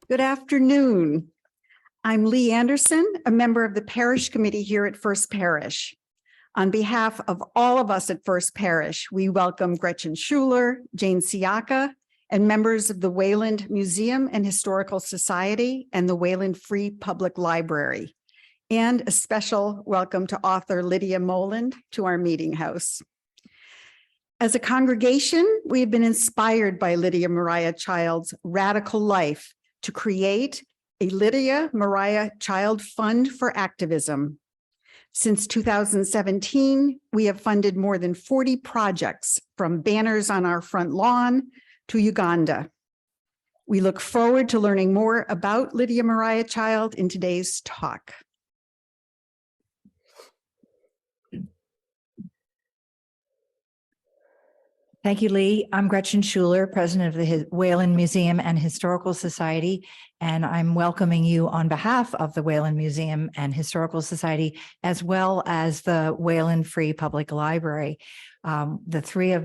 Good afternoon. I'm Lee Anderson, a member of the Parish Committee here at First Parish. On behalf of all of us at First Parish, we welcome Gretchen Schuler, Jane Siaka, and members of the Wayland Museum and Historical Society and the Wayland Free Public Library. And a special welcome to author Lydia Moland to our meeting house. As a congregation, we have been inspired by Lydia Maria Child's radical life to create a Lydia Maria Child Fund for Activism. Since 2017, we have funded more than 40 projects, from banners on our front lawn to Uganda. We look forward to learning more about Lydia Maria Child in today's talk. Thank you, Lee. I'm Gretchen Schuler, president of the Wayland Museum and Historical Society, and I'm welcoming you on behalf of the Wayland Museum and Historical Society, as well as the Wayland Free Public Library. The three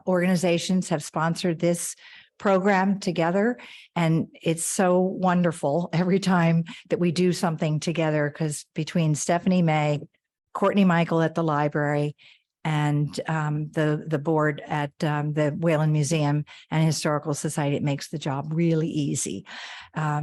organizations have sponsored this program together, and it's so wonderful every time that we do something together, because between Stephanie May, Courtney Michael at the library, and the board at the Wayland Museum and Historical Society, it makes the job really easy.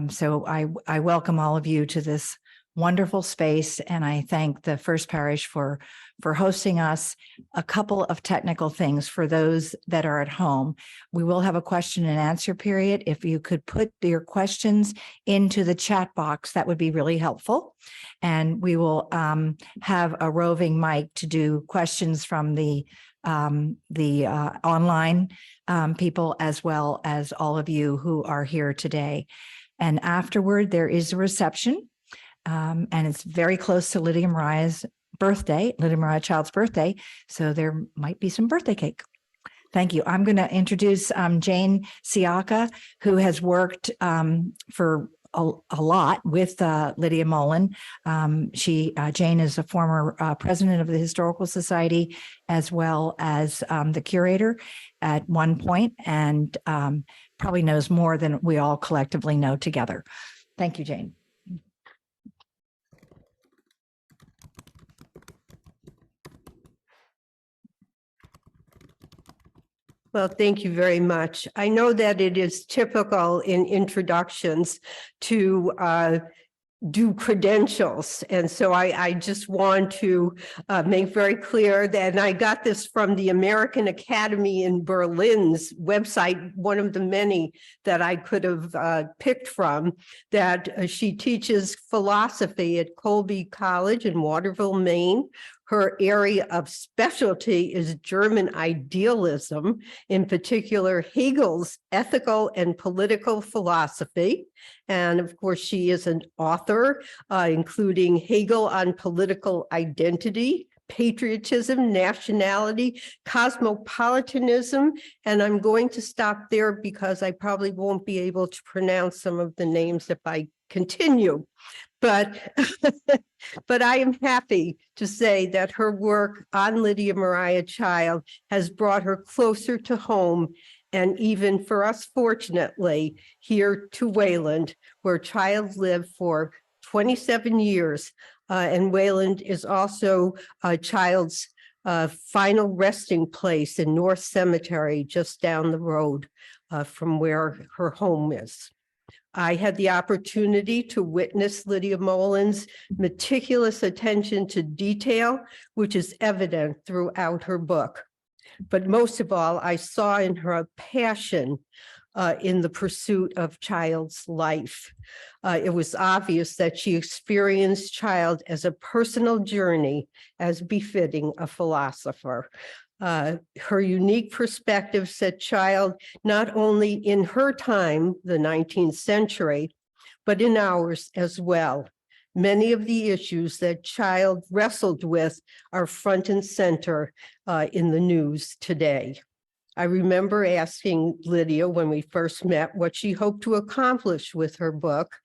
So I welcome all of you to this wonderful space, and I thank the First Parish for hosting us. A couple of technical things for those that are at home. We will have a question and answer period. If you could put your questions into the chat box, that would be really helpful. And we will have a roving mic to do questions from the online people, as well as all of you who are here today. And afterward, there is a reception. And it's very close to Lydia Maria's birthday, Lydia Maria Child's birthday. So there might be some birthday cake. Thank you. I'm going to introduce Jane Siaka, who has worked for a lot with Lydia Moland. Jane is a former president of the Historical Society, as well as the curator at one point, and probably knows more than we all collectively know together. Thank you, Jane. Well, thank you very much. I know that it is typical in introductions to do credentials. And so I just want to make very clear that I got this from the American Academy in Berlin's website, one of the many that I could have picked from, that she teaches philosophy at Colby College in Waterville, Maine. Her area of specialty is German idealism, in particular Hegel's ethical and political philosophy. And of course, she is an author, including Hegel on Political Identity, Patriotism, Nationality, Cosmopolitanism. And I'm going to stop there because I probably won't be able to pronounce some of the names if I continue. But I am happy to say that her work on Lydia Maria Child has brought her closer to home, and even for us, fortunately, here to Wayland, where Child lived for 27 years. And Wayland is also Child's final resting place in North Cemetery, just down the road from where her home is. I had the opportunity to witness Lydia Moland's meticulous attention to detail, which is evident throughout her book. But most of all, I saw in her a passion in the pursuit of Child's life. It was obvious that she experienced Child as a personal journey, as befitting a philosopher. Her unique perspective set Child not only in her time, the 19th century, but in ours as well. Many of the issues that Child wrestled with are front and center in the news today. I remember asking Lydia when we first met what she hoped to accomplish with her book.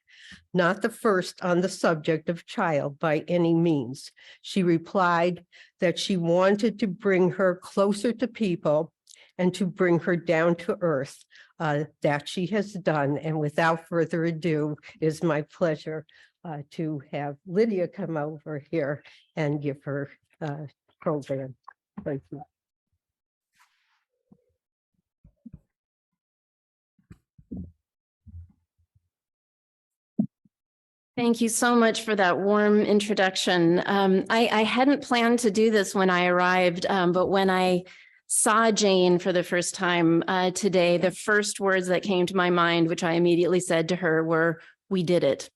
Not the first on the subject of Child by any means. She replied that she wanted to bring her closer to people and to bring her down to earth. That she has done. And without further ado, it is my pleasure to have Lydia come over here and give her program. Thank you. Thank you so much for that warm introduction. I hadn't planned to do this when I arrived, but when I saw Jane for the first time today, the first words that came to my mind, which I immediately said to her, were, "We did it."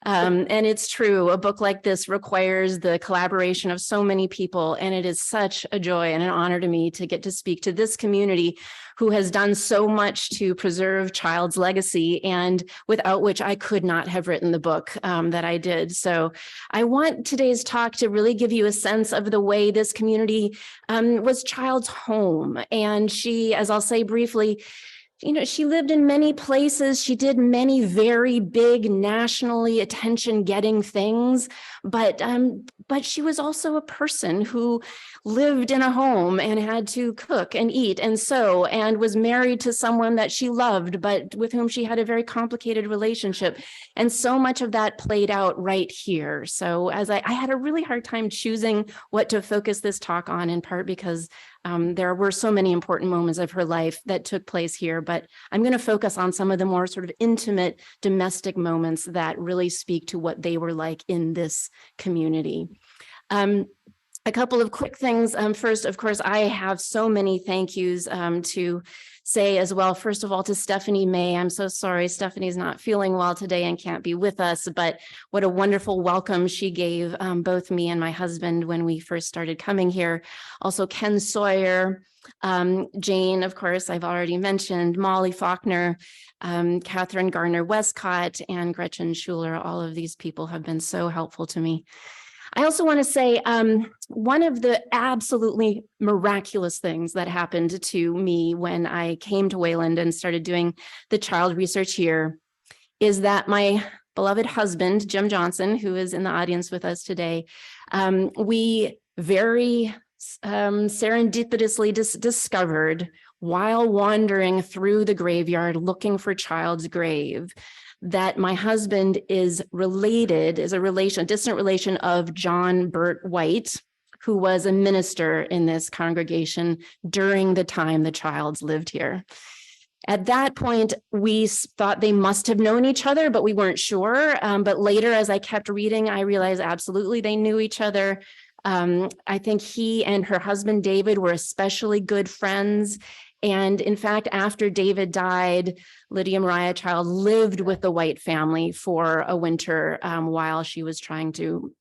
And it's true, a book like this requires the collaboration of so many people, and it is such a joy and an honor to me to get to speak to this community who has done so much to preserve Child's legacy, and without which I could not have written the book that I did. So I want today's talk to really give you a sense of the way this community was Child's home. And she, as I'll say briefly, she lived in many places. She did many very big, nationally attention-getting things, but she was also a person who lived in a home and had to cook and eat and sew, and was married to someone that she loved, but with whom she had a very complicated relationship. And so much of that played out right here. So as I had a really hard time choosing what to focus this talk on, in part because there were so many important moments of her life that took place here, but I'm going to focus on some of the more sort of intimate domestic moments that really speak to what they were like in this community. A couple of quick things. First, of course, I have so many thank yous to say as well. First of all, to Stephanie May. I'm so sorry Stephanie's not feeling well today and can't be with us, but what a wonderful welcome she gave both me and my husband when we first started coming here. Also, Ken Sawyer, Jane, of course, I've already mentioned, Molly Faulkner, Catherine Gardner-Westcott, and Gretchen Schuler. All of these people have been so helpful to me. I also want to say one of the absolutely miraculous things that happened to me when I came to Wayland and started doing the child research here is that my beloved husband, Jim Johnson, who is in the audience with us today, we very serendipitously discovered while wandering through the graveyard looking for Child's grave that my husband is a distant relation of John Burt White, who was a minister in this congregation during the time the Childs lived here. At that point, we thought they must have known each other, but we weren't sure. But later, as I kept reading, I realized absolutely they knew each other. I think he and her husband, David, were especially good friends. And in fact, after David died, Lydia Maria Child lived with the White family for a winter while she was trying to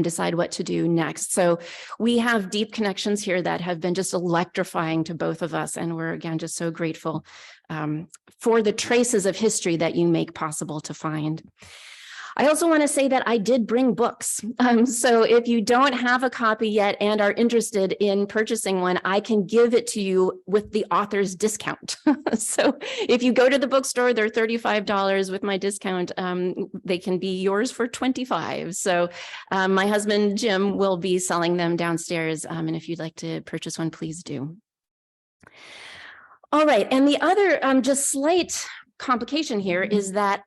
decide what to do next. So we have deep connections here that have been just electrifying to both of us. And we're, again, just so grateful for the traces of history that you make possible to find. I also want to say that I did bring books. So if you don't have a copy yet and are interested in purchasing one, I can give it to you with the author's discount. So if you go to the bookstore, they're $35 with my discount. They can be yours for $25. So my husband, Jim, will be selling them downstairs. And if you'd like to purchase one, please do. All right. And the other just slight complication here is that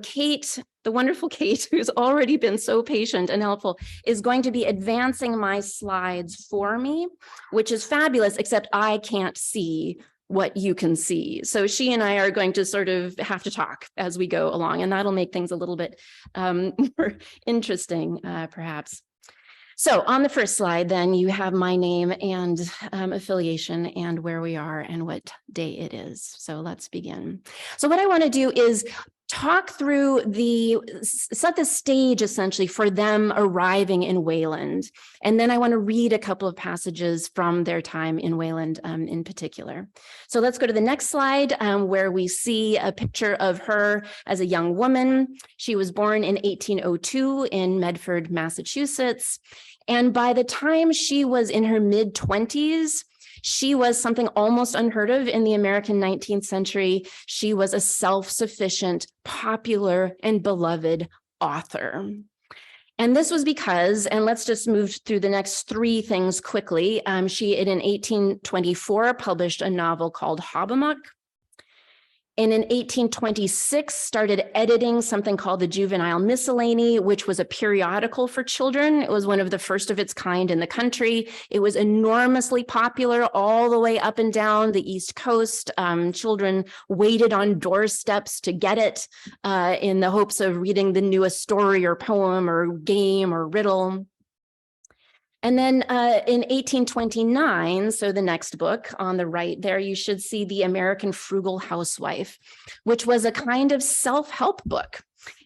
Kate, the wonderful Kate, who's already been so patient and helpful, is going to be advancing my slides for me, which is fabulous, except I can't see what you can see. So she and I are going to sort of have to talk as we go along, and that'll make things a little bit more interesting, perhaps. So on the first slide, then, you have my name and affiliation and where we are and what day it is. So let's begin. So what I want to do is talk through set the stage essentially for them arriving in Wayland. And then I want to read a couple of passages from their time in Wayland in particular. So let's go to the next slide where we see a picture of her as a young woman. She was born in 1802 in Medford, Massachusetts. And by the time she was in her mid-20s, she was something almost unheard of in the American 19th century. She was a self-sufficient, popular, and beloved author. And this was because, and let's just move through the next three things quickly. She, in 1824, published a novel called Hobbamuck. And in 1826, started editing something called the Juvenile Miscellany, which was a periodical for children. It was one of the first of its kind in the country. It was enormously popular all the way up and down the East Coast. Children waited on doorsteps to get it in the hopes of reading the newest story or poem or game or riddle. And then in 1829, so the next book on the right there, you should see The American Frugal Housewife, which was a kind of self-help book.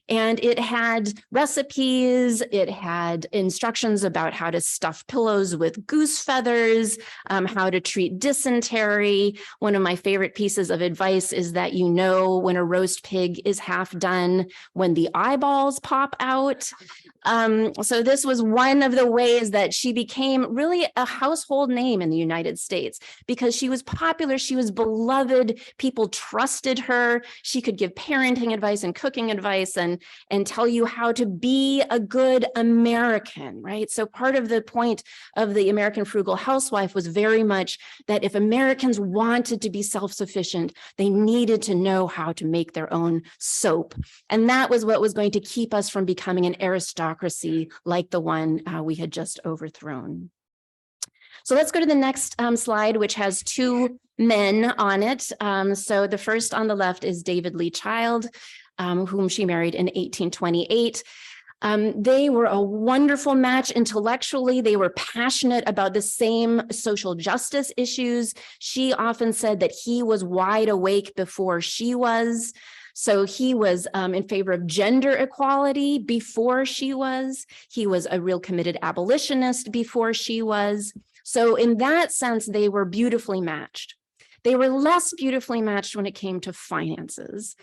And it had recipes, it had instructions about how to stuff pillows with goose feathers, how to treat dysentery. One of my favorite pieces of advice is that you know when a roast pig is half done when the eyeballs pop out. So this was one of the ways that she became really a household name in the United States because she was popular, she was beloved, people trusted her, she could give parenting advice and cooking advice and tell you how to be a good American, right? So part of the point of the American Frugal Housewife was very much that if Americans wanted to be self-sufficient, they needed to know how to make their own soap. And that was what was going to keep us from becoming an aristocracy like the one we had just overthrown. So let's go to the next slide, which has two men on it. So the first on the left is David Lee Child, whom she married in 1828. They were a wonderful match intellectually. They were passionate about the same social justice issues. She often said that he was wide awake before she was. So he was in favor of gender equality before she was. He was a real committed abolitionist before she was. So in that sense, they were beautifully matched. They were less beautifully matched when it came to finances.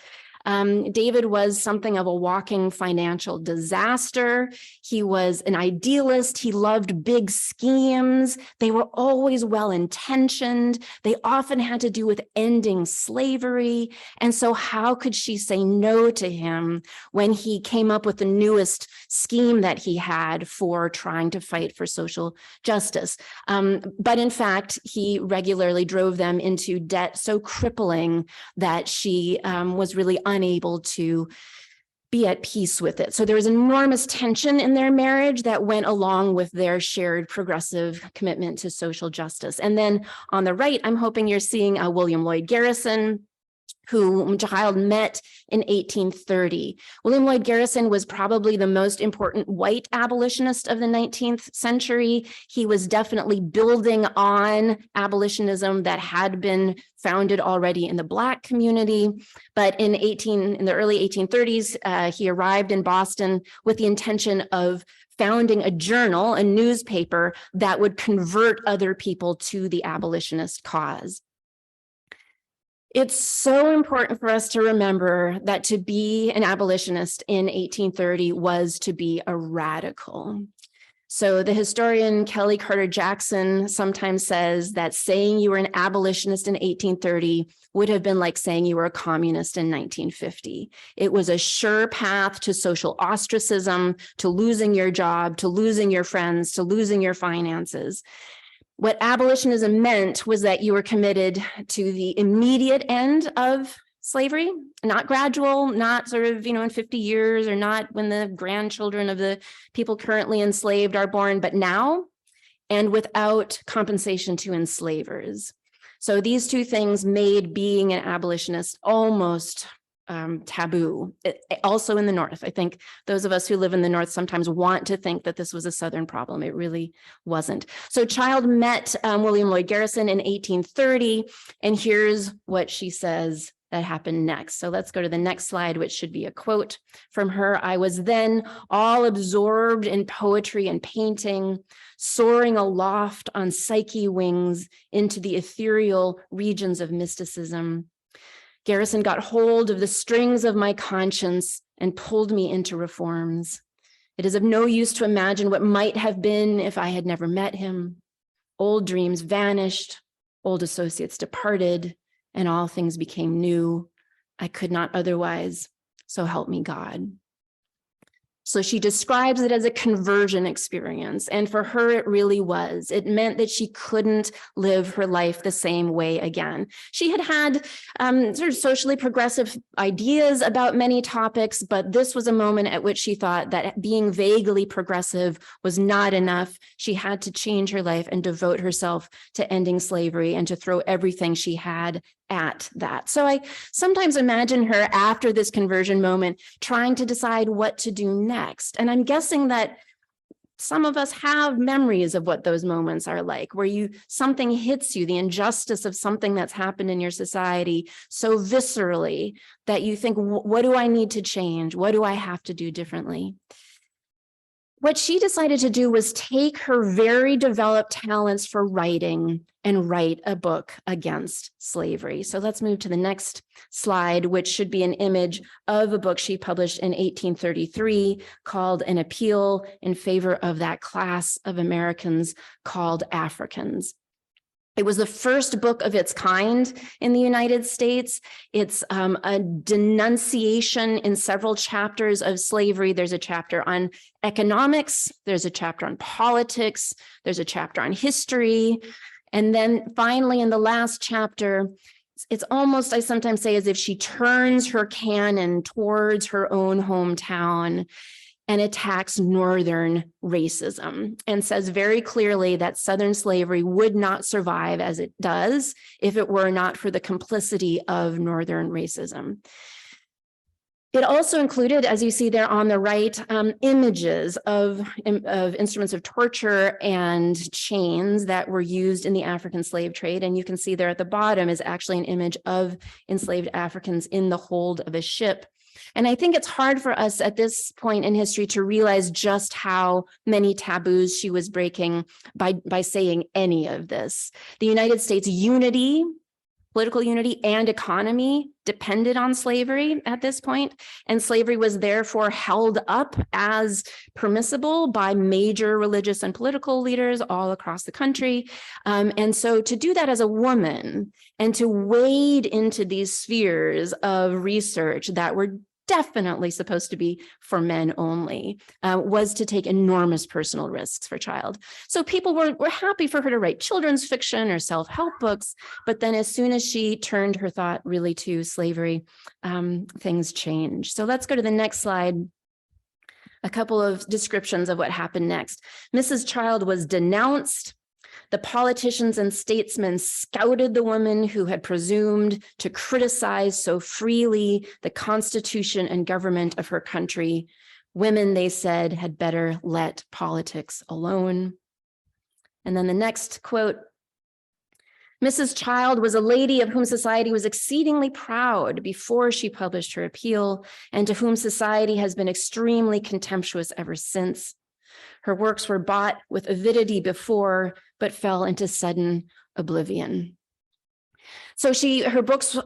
David was something of a walking financial disaster. He was an idealist. He loved big schemes. They were always well-intentioned. They often had to do with ending slavery. And so how could she say no to him when he came up with the newest scheme that he had for trying to fight for social justice? But in fact, he regularly drove them into debt so crippling that she was really unable to be at peace with it. So there was enormous tension in their marriage that went along with their shared progressive commitment to social justice. And then on the right, I'm hoping you're seeing William Lloyd Garrison, who Child met in 1830. William Lloyd Garrison was probably the most important white abolitionist of the 19th century. He was definitely building on abolitionism that had been founded already in the Black community. But in the early 1830s, he arrived in Boston with the intention of founding a journal, a newspaper that would convert other people to the abolitionist cause. It's so important for us to remember that to be an abolitionist in 1830 was to be a radical. So the historian Kelly Carter Jackson sometimes says that saying you were an abolitionist in 1830 would have been like saying you were a communist in 1950. It was a sure path to social ostracism, to losing your job, to losing your friends, to losing your finances. What abolitionism meant was that you were committed to the immediate end of slavery, not gradual, not sort of, in 50 years or not when the grandchildren of the people currently enslaved are born, but now and without compensation to enslavers. So these two things made being an abolitionist almost taboo, also in the North. I think those of us who live in the North sometimes want to think that this was a Southern problem. It really wasn't. So Child met William Lloyd Garrison in 1830, and here's what she says that happened next. So let's go to the next slide, which should be a quote from her. "I was then all absorbed in poetry and painting, soaring aloft on psyche wings into the ethereal regions of mysticism. Garrison got hold of the strings of my conscience and pulled me into reforms. It is of no use to imagine what might have been if I had never met him. Old dreams vanished, old associates departed, and all things became new. I could not otherwise, so help me God." So she describes it as a conversion experience. And for her, it really was. It meant that she couldn't live her life the same way again. She had had sort of socially progressive ideas about many topics, but this was a moment at which she thought that being vaguely progressive was not enough. She had to change her life and devote herself to ending slavery and to throw everything she had at that. So I sometimes imagine her after this conversion moment trying to decide what to do next. And I'm guessing that some of us have memories of what those moments are like, where something hits you, the injustice of something that's happened in your society so viscerally that you think, what do I need to change? What do I have to do differently? What she decided to do was take her very developed talents for writing and write a book against slavery. So let's move to the next slide, which should be an image of a book she published in 1833 called An Appeal in Favor of That Class of Americans Called Africans. It was the first book of its kind in the United States. It's a denunciation in several chapters of slavery. There's a chapter on economics, there's a chapter on politics, there's a chapter on history. And then finally, in the last chapter, it's almost, I sometimes say, as if she turns her cannon towards her own hometown and attacks Northern racism and says very clearly that Southern slavery would not survive as it does if it were not for the complicity of Northern racism. It also included, as you see there on the right, images of instruments of torture and chains that were used in the African slave trade. And you can see there at the bottom is actually an image of enslaved Africans in the hold of a ship. And I think it's hard for us at this point in history to realize just how many taboos she was breaking by saying any of this. The United States unity, political unity and economy depended on slavery at this point, and slavery was therefore held up as permissible by major religious and political leaders all across the country. And so to do that as a woman and to wade into these spheres of research that were definitely supposed to be for men only, was to take enormous personal risks for Child. So people were happy for her to write children's fiction or self-help books, but then as soon as she turned her thought really to slavery, things changed. So let's go to the next slide. A couple of descriptions of what happened next. Mrs. Child was denounced. The politicians and statesmen scouted the woman who had presumed to criticize so freely the Constitution and government of her country. Women, they said, had better let politics alone. And then the next quote, Mrs. Child was a lady of whom society was exceedingly proud before she published her appeal, and to whom society has been extremely contemptuous ever since. Her works were bought with avidity before, but fell into sudden oblivion. So her books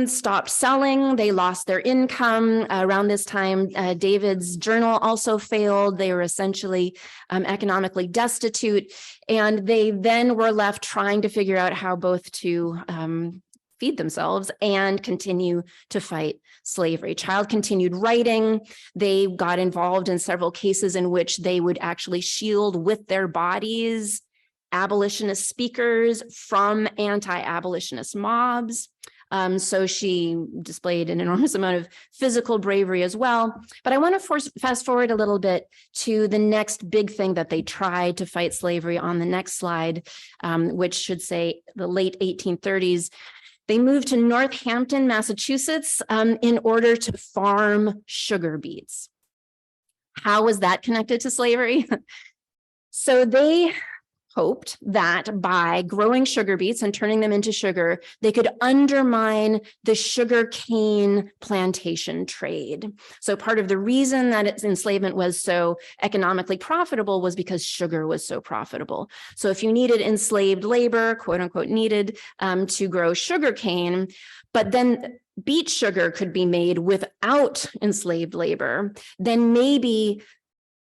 stopped selling. They lost their income. Around this time, David's journal also failed. They were essentially economically destitute. And they then were left trying to figure out how both to feed themselves and continue to fight slavery. Child continued writing. They got involved in several cases in which they would actually shield with their bodies abolitionist speakers from anti-abolitionist mobs. So she displayed an enormous amount of physical bravery as well. But I want to fast forward a little bit to the next big thing that they tried to fight slavery on the next slide, which should say the late 1830s. They moved to Northampton, Massachusetts, in order to farm sugar beets. How was that connected to slavery? So they hoped that by growing sugar beets and turning them into sugar, they could undermine the sugar cane plantation trade. So part of the reason that its enslavement was so economically profitable was because sugar was so profitable. So if you needed enslaved labor, quote unquote, needed to grow sugar cane, but then beet sugar could be made without enslaved labor, then maybe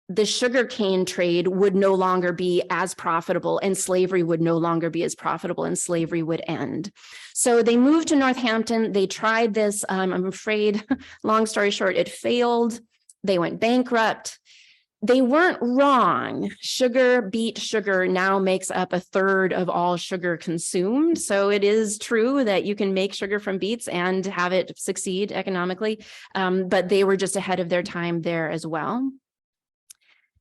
the sugarcane trade would no longer be as profitable and slavery would no longer be as profitable and slavery would end. So they moved to Northampton. They tried this. I'm afraid, long story short, it failed. They went bankrupt. They weren't wrong. Beet sugar now makes up a third of all sugar consumed. So it is true that you can make sugar from beets and have it succeed economically. But they were just ahead of their time there as well.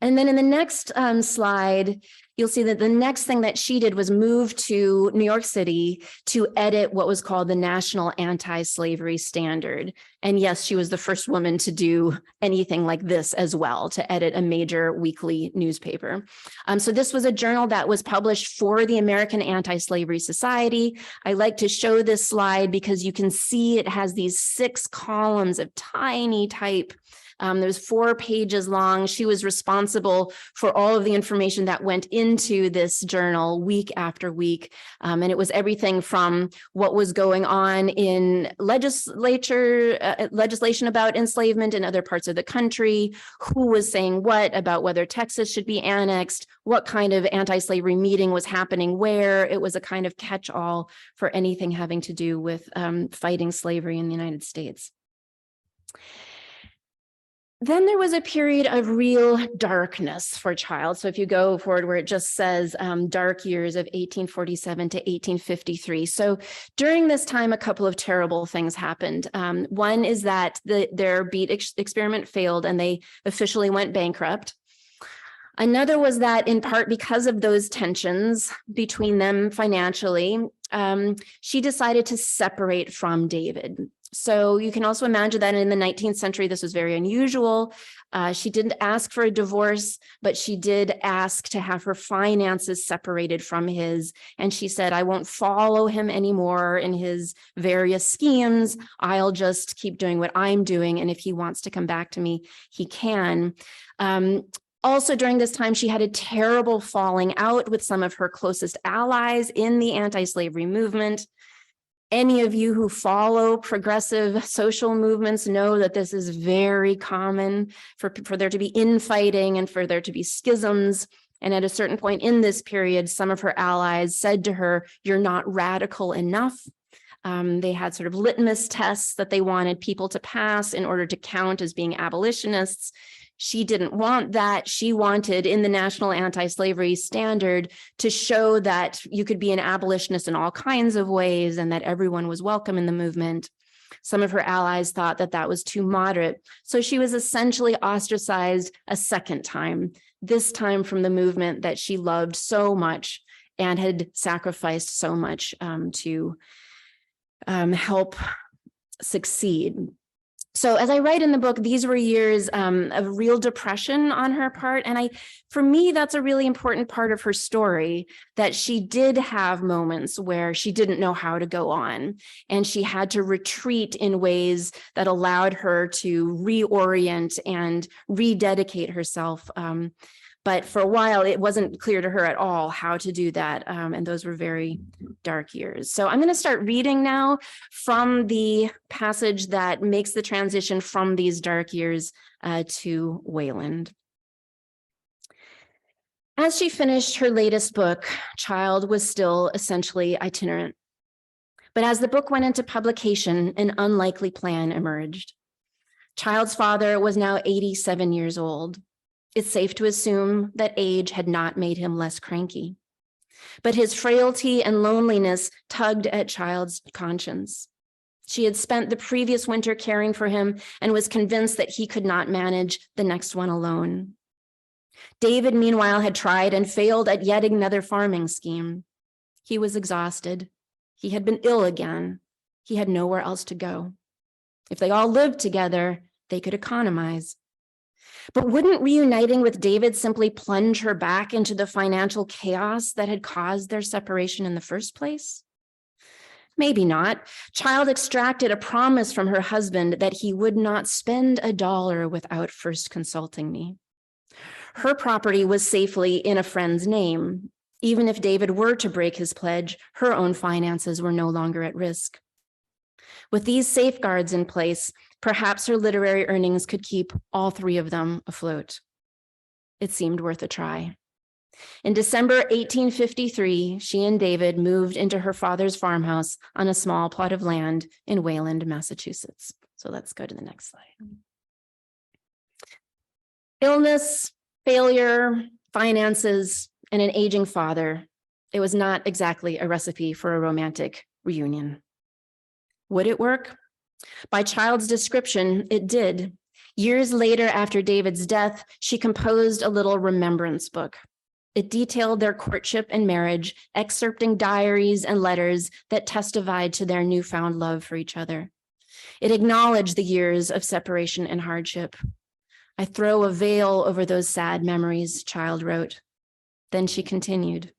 And then in the next slide, you'll see that the next thing that she did was move to New York City to edit what was called the National Anti-Slavery Standard. And yes, she was the first woman to do anything like this as well, to edit a major weekly newspaper. So this was a journal that was published for the American Anti-Slavery Society. I like to show this slide because you can see it has these 6 columns of tiny type. There was 4 pages long. She was responsible for all of the information that went into this journal week after week. And it was everything from what was going on in legislation about enslavement in other parts of the country, who was saying what about whether Texas should be annexed, what kind of anti-slavery meeting was happening where. It was a kind of catch-all for anything having to do with fighting slavery in the United States. Then there was a period of real darkness for Child. So if you go forward where it just says dark years of 1847 to 1853. So during this time, a couple of terrible things happened. One is that their beet experiment failed and they officially went bankrupt. Another was that in part because of those tensions between them financially, she decided to separate from David. So you can also imagine that in the 19th century, this was very unusual. She didn't ask for a divorce, but she did ask to have her finances separated from his. And she said, I won't follow him anymore in his various schemes. I'll just keep doing what I'm doing. And if he wants to come back to me, he can. Also, during this time, she had a terrible falling out with some of her closest allies in the anti-slavery movement. Any of you who follow progressive social movements know that this is very common for there to be infighting and for there to be schisms. And at a certain point in this period, some of her allies said to her, you're not radical enough. They had sort of litmus tests that they wanted people to pass in order to count as being abolitionists. She didn't want that. She wanted in the National Anti-Slavery Standard to show that you could be an abolitionist in all kinds of ways and that everyone was welcome in the movement. Some of her allies thought that that was too moderate. So she was essentially ostracized a second time, this time from the movement that she loved so much and had sacrificed so much to help succeed. So as I write in the book, these were years of real depression on her part. And for me, that's a really important part of her story, that she did have moments where she didn't know how to go on. And she had to retreat in ways that allowed her to reorient and rededicate herself. But for a while, it wasn't clear to her at all how to do that. And those were very dark years. So I'm going to start reading now from the passage that makes the transition from these dark years to Wayland. As she finished her latest book, Child was still essentially itinerant. But as the book went into publication, an unlikely plan emerged. Child's father was now 87 years old. It's safe to assume that age had not made him less cranky. But his frailty and loneliness tugged at Child's conscience. She had spent the previous winter caring for him and was convinced that he could not manage the next one alone. David, meanwhile, had tried and failed at yet another farming scheme. He was exhausted. He had been ill again. He had nowhere else to go. If they all lived together, they could economize. But wouldn't reuniting with David simply plunge her back into the financial chaos that had caused their separation in the first place? Maybe not. Child extracted a promise from her husband that he would not spend a dollar without first consulting me. Her property was safely in a friend's name. Even if David were to break his pledge, her own finances were no longer at risk. With these safeguards in place, perhaps her literary earnings could keep all 3 of them afloat. It seemed worth a try. In December 1853, she and David moved into her father's farmhouse on a small plot of land in Wayland, Massachusetts. So let's go to the next slide. Illness, failure, finances, and an aging father. It was not exactly a recipe for a romantic reunion. Would it work? By Child's description, it did. Years later, after David's death, she composed a little remembrance book. It detailed their courtship and marriage, excerpting diaries and letters that testified to their newfound love for each other. It acknowledged the years of separation and hardship. I throw a veil over those sad memories, Child wrote. Then she continued.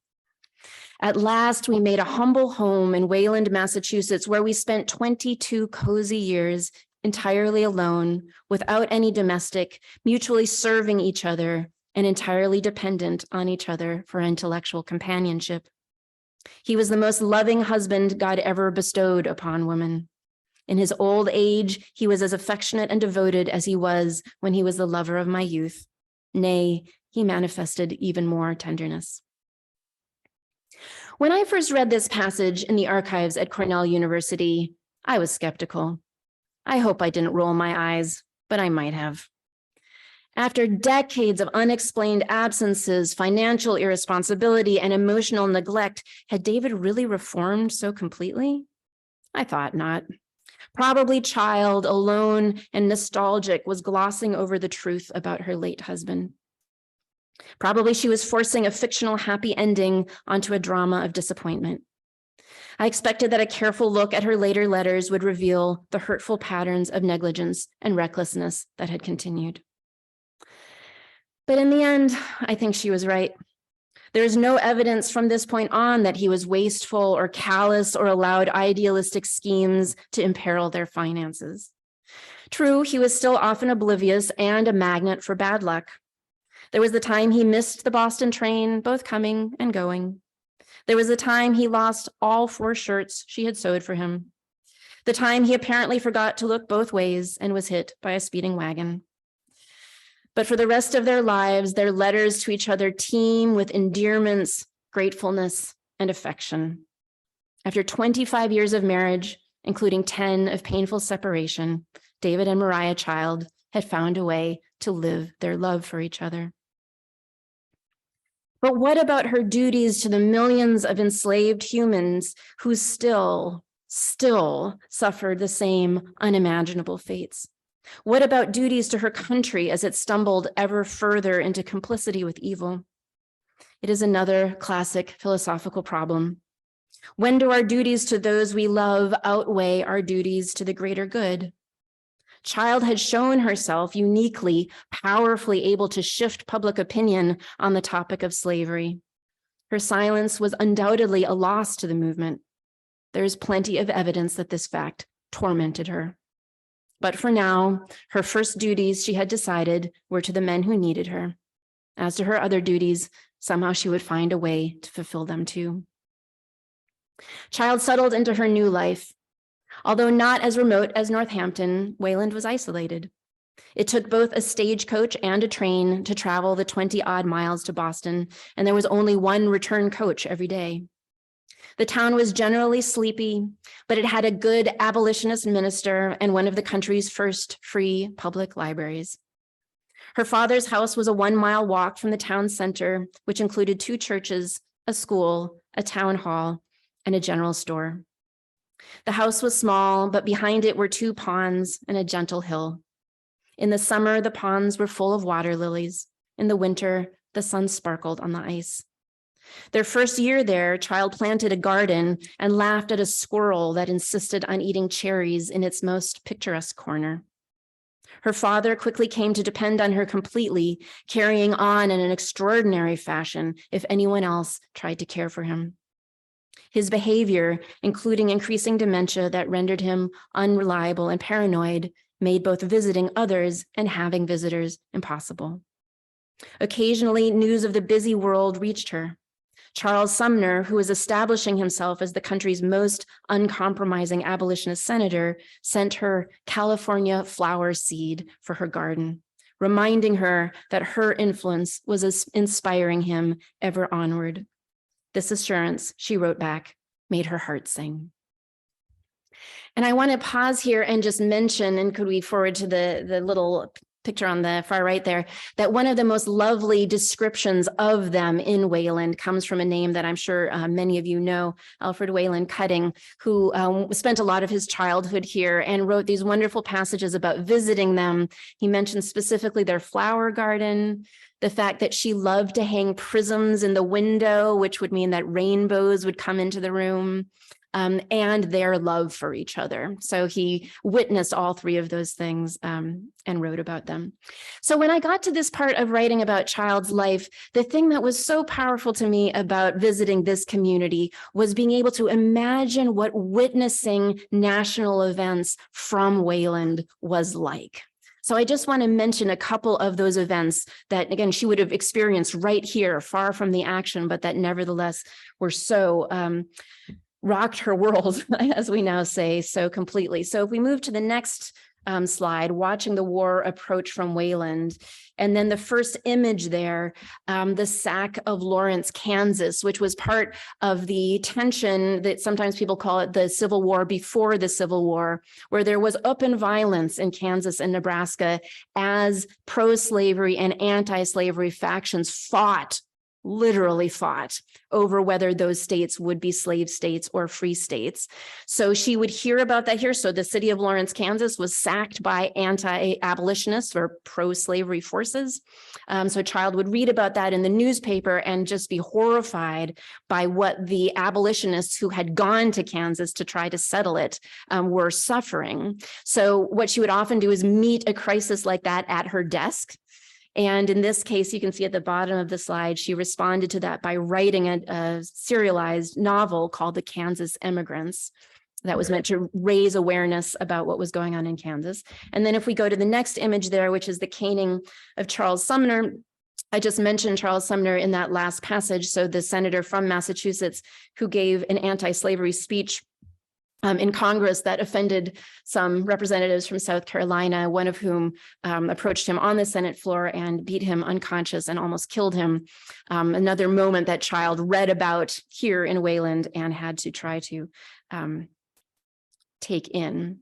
At last, we made a humble home in Wayland, Massachusetts, where we spent 22 cozy years entirely alone, without any domestic, mutually serving each other, and entirely dependent on each other for intellectual companionship. He was the most loving husband God ever bestowed upon woman. In his old age, he was as affectionate and devoted as he was when he was the lover of my youth. Nay, he manifested even more tenderness. When I first read this passage in the archives at Cornell University, I was skeptical. I hope I didn't roll my eyes, but I might have. After decades of unexplained absences, financial irresponsibility, and emotional neglect, had David really reformed so completely? I thought not. Probably Child, alone and nostalgic, was glossing over the truth about her late husband. Probably she was forcing a fictional happy ending onto a drama of disappointment. I expected that a careful look at her later letters would reveal the hurtful patterns of negligence and recklessness that had continued. But in the end, I think she was right. There is no evidence from this point on that he was wasteful or callous or allowed idealistic schemes to imperil their finances. True, he was still often oblivious and a magnet for bad luck. There was the time he missed the Boston train, both coming and going. There was the time he lost all 4 shirts she had sewed for him. The time he apparently forgot to look both ways and was hit by a speeding wagon. But for the rest of their lives, their letters to each other teem with endearments, gratefulness, and affection. After 25 years of marriage, including 10 of painful separation, David and Maria Child had found a way to live their love for each other. But what about her duties to the millions of enslaved humans who still suffered the same unimaginable fates? What about duties to her country as it stumbled ever further into complicity with evil? It is another classic philosophical problem. When do our duties to those we love outweigh our duties to the greater good? Child had shown herself uniquely, powerfully able to shift public opinion on the topic of slavery. Her silence was undoubtedly a loss to the movement. There is plenty of evidence that this fact tormented her. But for now, her first duties, she had decided, were to the men who needed her. As to her other duties, somehow she would find a way to fulfill them too. Child settled into her new life. Although not as remote as Northampton, Wayland was isolated. It took both a stagecoach and a train to travel the 20-odd miles to Boston, and there was only one return coach every day. The town was generally sleepy, but it had a good abolitionist minister and one of the country's first free public libraries. Her father's house was a 1-mile walk from the town center, which included 2 churches, a school, a town hall, and a general store. The house was small, but behind it were 2 ponds and a gentle hill. In the summer, the ponds were full of water lilies. In the winter, the sun sparkled on the ice. Their first year there, Child planted a garden and laughed at a squirrel that insisted on eating cherries in its most picturesque corner. Her father quickly came to depend on her completely, carrying on in an extraordinary fashion if anyone else tried to care for him. His behavior, including increasing dementia that rendered him unreliable and paranoid, made both visiting others and having visitors impossible. Occasionally, news of the busy world reached her. Charles Sumner, who was establishing himself as the country's most uncompromising abolitionist senator, sent her California flower seed for her garden, reminding her that her influence was inspiring him ever onward. This assurance, she wrote back, made her heart sing. And I want to pause here and just mention, and could we forward to the little picture on the far right there, that one of the most lovely descriptions of them in Wayland comes from a name that I'm sure many of you know, Alfred Wayland Cutting, who spent a lot of his childhood here and wrote these wonderful passages about visiting them. He mentioned specifically their flower garden, the fact that she loved to hang prisms in the window, which would mean that rainbows would come into the room. And their love for each other. So he witnessed all three of those things and wrote about them. So when I got to this part of writing about Child's life, the thing that was so powerful to me about visiting this community was being able to imagine what witnessing national events from Wayland was like. So I just want to mention a couple of those events that, again, she would have experienced right here, far from the action, but that nevertheless were so rocked her world, as we now say, so completely. So if we move to the next slide, watching the war approach from Wayland, and then the first image there, the sack of Lawrence, Kansas, which was part of the tension that sometimes people call it the Civil War before the Civil War, where there was open violence in Kansas and Nebraska as pro-slavery and anti-slavery factions literally fought over whether those states would be slave states or free states. So she would hear about that here. So the city of Lawrence, Kansas was sacked by anti-abolitionists or pro-slavery forces. So a child would read about that in the newspaper and just be horrified by what the abolitionists who had gone to Kansas to try to settle it were suffering. So what she would often do is meet a crisis like that at her desk. And in this case, you can see at the bottom of the slide, she responded to that by writing a serialized novel called The Kansas Emigrants that was meant to raise awareness about what was going on in Kansas. And then if we go to the next image there, which is the caning of Charles Sumner, I just mentioned Charles Sumner in that last passage. So the senator from Massachusetts who gave an anti-slavery speech in Congress that offended some representatives from South Carolina, one of whom approached him on the Senate floor and beat him unconscious and almost killed him. Another moment that Child read about here in Wayland and had to try to take in.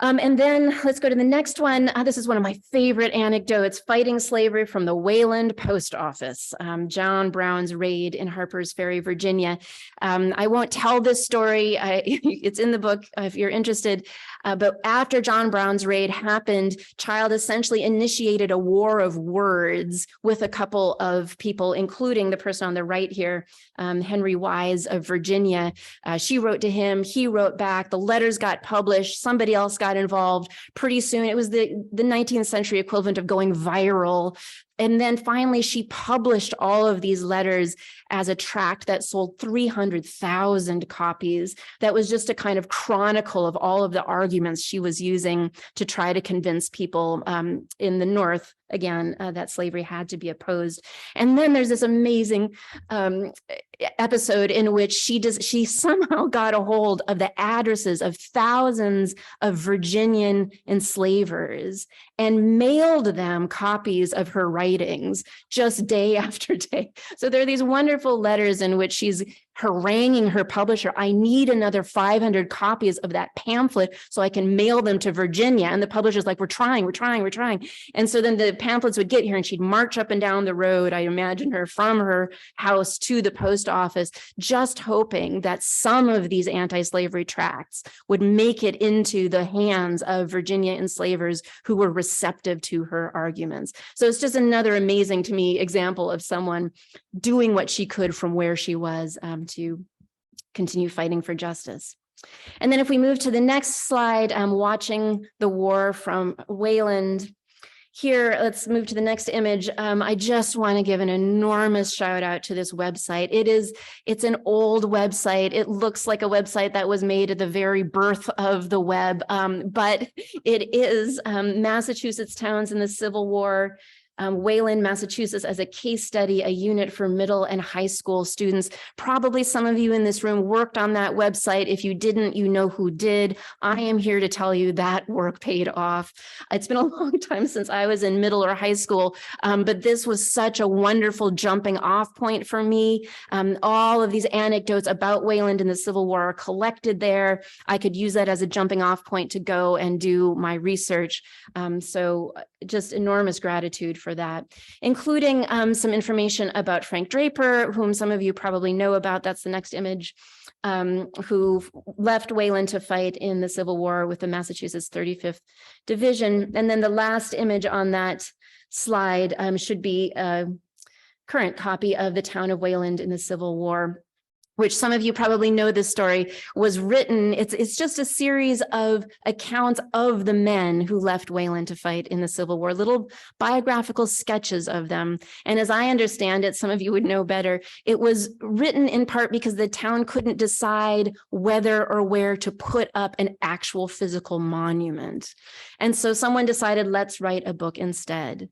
And then let's go to the next one. This is one of my favorite anecdotes, fighting slavery from the Wayland Post Office, John Brown's raid in Harper's Ferry, Virginia. I won't tell this story. It's in the book if you're interested. But after John Brown's raid happened, Child essentially initiated a war of words with a couple of people, including the person on the right here, Henry Wise of Virginia. She wrote to him, he wrote back, the letters got published, somebody else got involved. Pretty soon, it was the 19th century equivalent of going viral. And then finally, she published all of these letters as a tract that sold 300,000 copies. That was just a kind of chronicle of all of the arguments she was using to try to convince people in the North, again, that slavery had to be opposed. And then there's this amazing episode in which she somehow got a hold of the addresses of thousands of Virginian enslavers and mailed them copies of her writings just day after day. So there are these wonderful letters in which she's haranguing her publisher, I need another 500 copies of that pamphlet so I can mail them to Virginia. And the publisher's like, we're trying. And so then the pamphlets would get here and she'd march up and down the road, I imagine her, from her house to the post office, just hoping that some of these anti-slavery tracts would make it into the hands of Virginia enslavers who were receptive to her arguments. So it's just another amazing, to me, example of someone doing what she could from where she was to continue fighting for justice. And then if we move to the next slide, watching the war from Wayland. Here, let's move to the next image. I just want to give an enormous shout out to this website. It's an old website. It looks like a website that was made at the very birth of the web, but it is Massachusetts Towns in the Civil War. Wayland, Massachusetts as a case study, a unit for middle and high school students. Probably some of you in this room worked on that website. If you didn't, you know who did. I am here to tell you that work paid off. It's been a long time since I was in middle or high school, but this was such a wonderful jumping off point for me. All of these anecdotes about Wayland and the Civil War are collected there. I could use that as a jumping off point to go and do my research. So just enormous gratitude for that, including some information about Frank Draper, whom some of you probably know about. That's the next image, who left Wayland to fight in the Civil War with the Massachusetts 35th Division. And then the last image on that slide should be a current copy of The Town of Wayland in the Civil War, which some of you probably know this story, was written. It's just a series of accounts of the men who left Wayland to fight in the Civil War, little biographical sketches of them. And as I understand it, some of you would know better, it was written in part because the town couldn't decide whether or where to put up an actual physical monument. And so someone decided, let's write a book instead.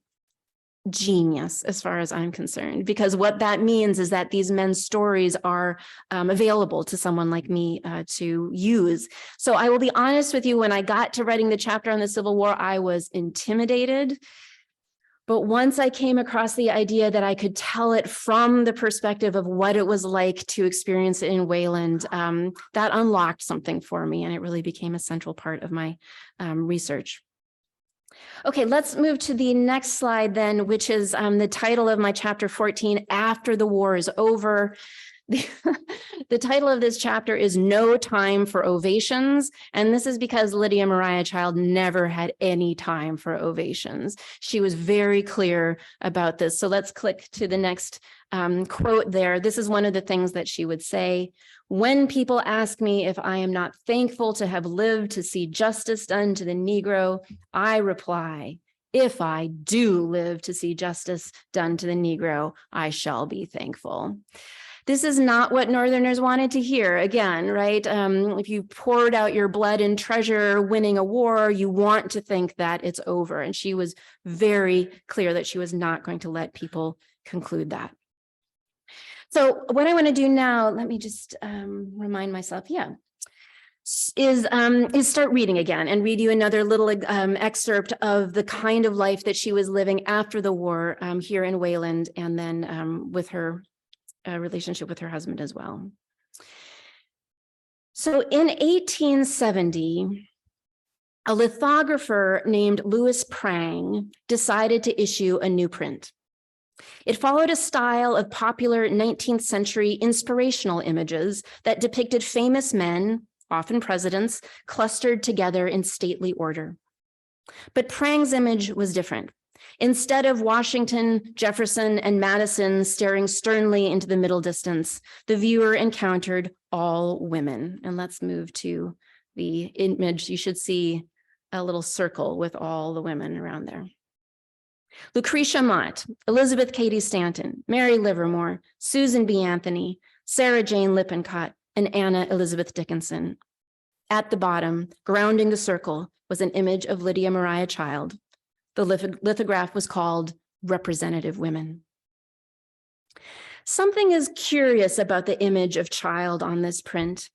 Genius, as far as I'm concerned, because what that means is that these men's stories are available to someone like me to use. So I will be honest with you, when I got to writing the chapter on the Civil War, I was intimidated. But once I came across the idea that I could tell it from the perspective of what it was like to experience it in Wayland, that unlocked something for me, and it really became a central part of my research. Okay, let's move to the next slide then, which is the title of my chapter 14, After the War is Over. The title of this chapter is No Time for Ovations, and this is because Lydia Maria Child never had any time for ovations. She was very clear about this. So let's click to the next quote there. This is one of the things that she would say. When people ask me if I am not thankful to have lived to see justice done to the Negro, I reply, if I do live to see justice done to the Negro, I shall be thankful. This is not what Northerners wanted to hear. Again, right? If you poured out your blood and treasure winning a war, you want to think that it's over. And she was very clear that she was not going to let people conclude that. So what I want to do now, let me just remind myself, is start reading again and read you another little excerpt of the kind of life that she was living after the war here in Wayland, and then with her relationship with her husband as well. So in 1870, a lithographer named Louis Prang decided to issue a new print. It followed a style of popular 19th century inspirational images that depicted famous men, often presidents, clustered together in stately order. But Prang's image was different. Instead of Washington, Jefferson, and Madison staring sternly into the middle distance, the viewer encountered all women. And let's move to the image. You should see a little circle with all the women around there. Lucretia Mott, Elizabeth Cady Stanton, Mary Livermore, Susan B. Anthony, Sarah Jane Lippincott, and Anna Elizabeth Dickinson. At the bottom, grounding the circle, was an image of Lydia Maria Child. The lithograph was called Representative Women. Something is curious about the image of Child on this print.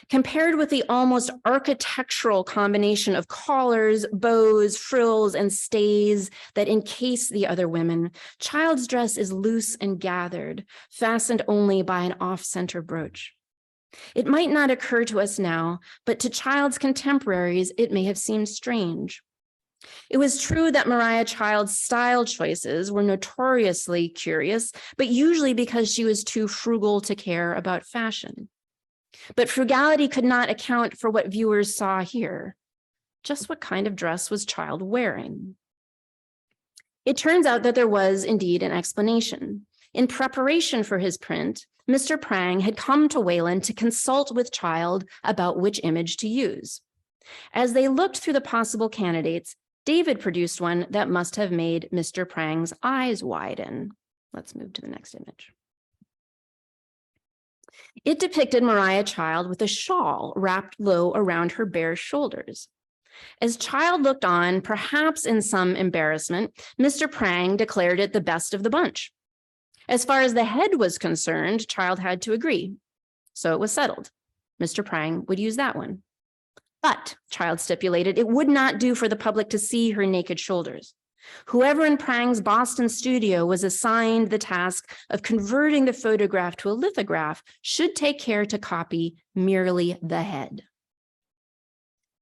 Compared with the almost architectural combination of collars, bows, frills, and stays that encase the other women, Child's dress is loose and gathered, fastened only by an off-center brooch. It might not occur to us now, but to Child's contemporaries, it may have seemed strange. It was true that Maria Child's style choices were notoriously curious, but usually because she was too frugal to care about fashion. But frugality could not account for what viewers saw here. Just what kind of dress was Child wearing? It turns out that there was indeed an explanation. In preparation for his print, Mr. Prang had come to Wayland to consult with Child about which image to use. As they looked through the possible candidates, David produced one that must have made Mr. Prang's eyes widen. Let's move to the next image. It depicted Maria Child with a shawl wrapped low around her bare shoulders. As Child looked on, perhaps in some embarrassment, Mr. Prang declared it the best of the bunch. As far as the head was concerned, Child had to agree. So it was settled. Mr. Prang would use that one. But, Child stipulated, it would not do for the public to see her naked shoulders. Whoever in Prang's Boston studio was assigned the task of converting the photograph to a lithograph should take care to copy merely the head.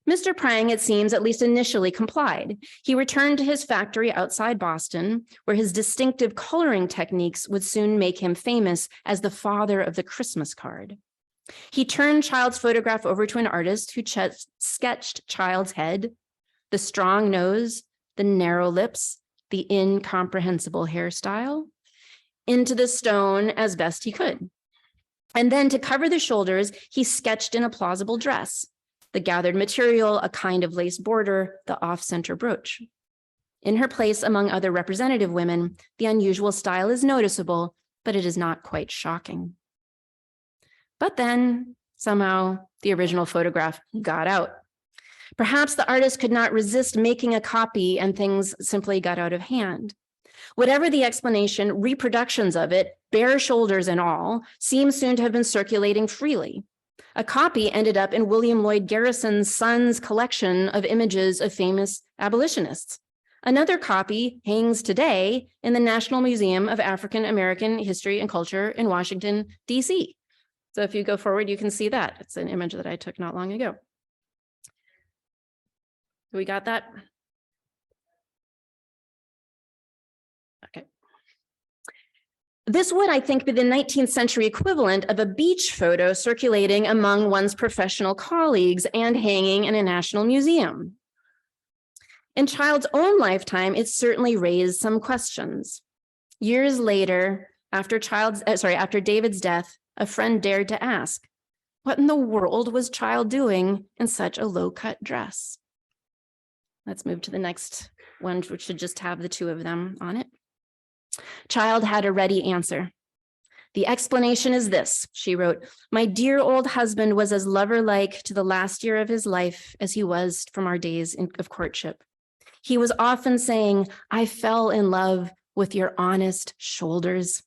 Mr. Prang, it seems, at least initially complied. He returned to his factory outside Boston, where his distinctive coloring techniques would soon make him famous as the father of the Christmas card. He turned Child's photograph over to an artist who sketched Child's head, the strong nose, the narrow lips, the incomprehensible hairstyle, into the stone as best he could. And then to cover the shoulders, he sketched in a plausible dress, the gathered material, a kind of lace border, the off-center brooch. In her place among other representative women, the unusual style is noticeable, but it is not quite shocking. But then, somehow, the original photograph got out. Perhaps the artist could not resist making a copy and things simply got out of hand. Whatever the explanation, reproductions of it, bare shoulders and all, seem soon to have been circulating freely. A copy ended up in William Lloyd Garrison's son's collection of images of famous abolitionists. Another copy hangs today in the National Museum of African American History and Culture in Washington, D.C. So if you go forward, you can see that. It's an image that I took not long ago. We got that? Okay. This would, I think, be the 19th century equivalent of a beach photo circulating among one's professional colleagues and hanging in a national museum. In Child's own lifetime, it certainly raised some questions. Years later, after David's death, a friend dared to ask, what in the world was Child doing in such a low-cut dress? Let's move to the next one, which should just have the two of them on it. Child had a ready answer. The explanation is this, she wrote, my dear old husband was as lover-like to the last year of his life as he was from our days of courtship. He was often saying, I fell in love with your honest shoulders.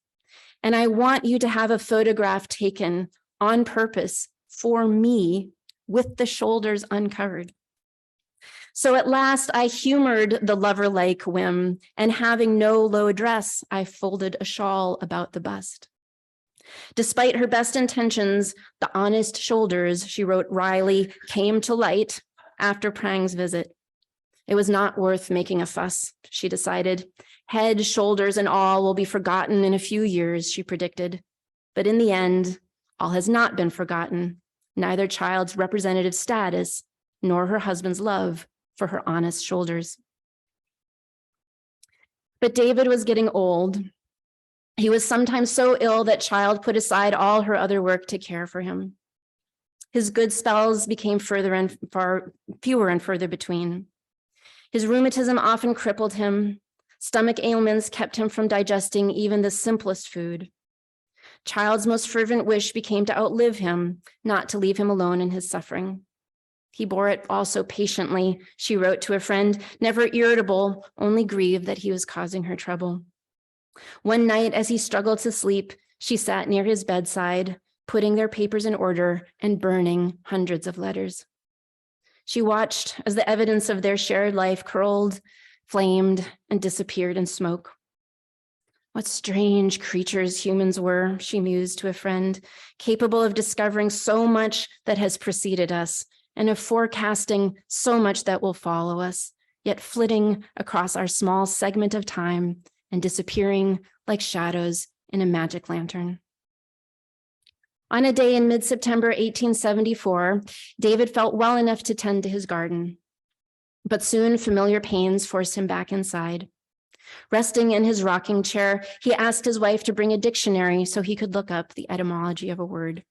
And I want you to have a photograph taken on purpose for me with the shoulders uncovered. So at last I humored the lover-like whim, and having no low dress, I folded a shawl about the bust. Despite her best intentions, the honest shoulders, she wrote wryly, came to light after Prang's visit. It was not worth making a fuss, she decided. Head, shoulders, and all will be forgotten in a few years, she predicted. But in the end, all has not been forgotten, neither Child's representative status nor her husband's love for her honest shoulders. But David was getting old. He was sometimes so ill that Child put aside all her other work to care for him. His good spells became fewer and further between. His rheumatism often crippled him. Stomach ailments kept him from digesting even the simplest food. Child's most fervent wish became to outlive him, not to leave him alone in his suffering. He bore it also patiently, she wrote to a friend, never irritable, only grieved that he was causing her trouble. One night, as he struggled to sleep, she sat near his bedside, putting their papers in order and burning hundreds of letters. She watched as the evidence of their shared life curled, flamed, and disappeared in smoke. What strange creatures humans were, she mused to a friend, capable of discovering so much that has preceded us and of forecasting so much that will follow us, yet flitting across our small segment of time and disappearing like shadows in a magic lantern. On a day in mid-September 1874, David felt well enough to tend to his garden, but soon familiar pains forced him back inside. Resting in his rocking chair, he asked his wife to bring a dictionary so he could look up the etymology of a word.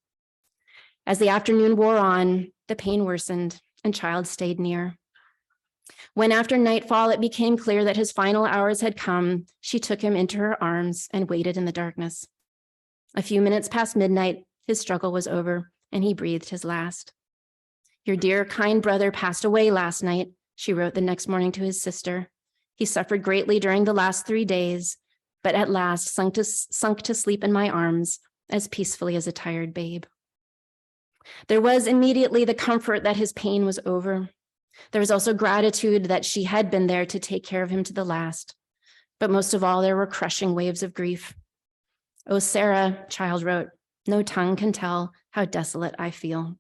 As the afternoon wore on, the pain worsened and Child stayed near. When after nightfall it became clear that his final hours had come, she took him into her arms and waited in the darkness. A few minutes past midnight, his struggle was over and he breathed his last. Your dear, kind brother passed away last night, she wrote the next morning to his sister. He suffered greatly during the last 3 days, but at last sunk to sleep in my arms as peacefully as a tired babe. There was immediately the comfort that his pain was over. There was also gratitude that she had been there to take care of him to the last. But most of all, there were crushing waves of grief. Oh, Sarah, Child wrote, no tongue can tell how desolate I feel.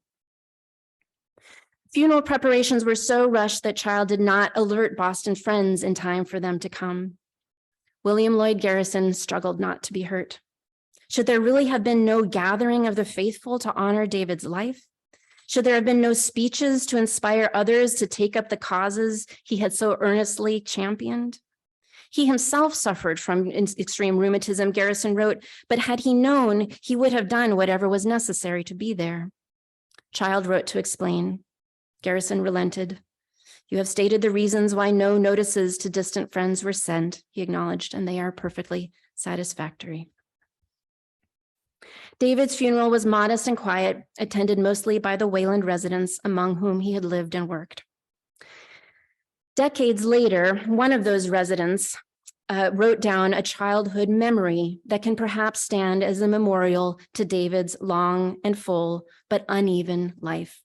Funeral preparations were so rushed that Child did not alert Boston friends in time for them to come. William Lloyd Garrison struggled not to be hurt. Should there really have been no gathering of the faithful to honor David's life? Should there have been no speeches to inspire others to take up the causes he had so earnestly championed? He himself suffered from extreme rheumatism, Garrison wrote, but had he known, he would have done whatever was necessary to be there. Child wrote to explain. Garrison relented. You have stated the reasons why no notices to distant friends were sent, he acknowledged, and they are perfectly satisfactory. David's funeral was modest and quiet, attended mostly by the Wayland residents among whom he had lived and worked. Decades later, one of those residents wrote down a childhood memory that can perhaps stand as a memorial to David's long and full but uneven life.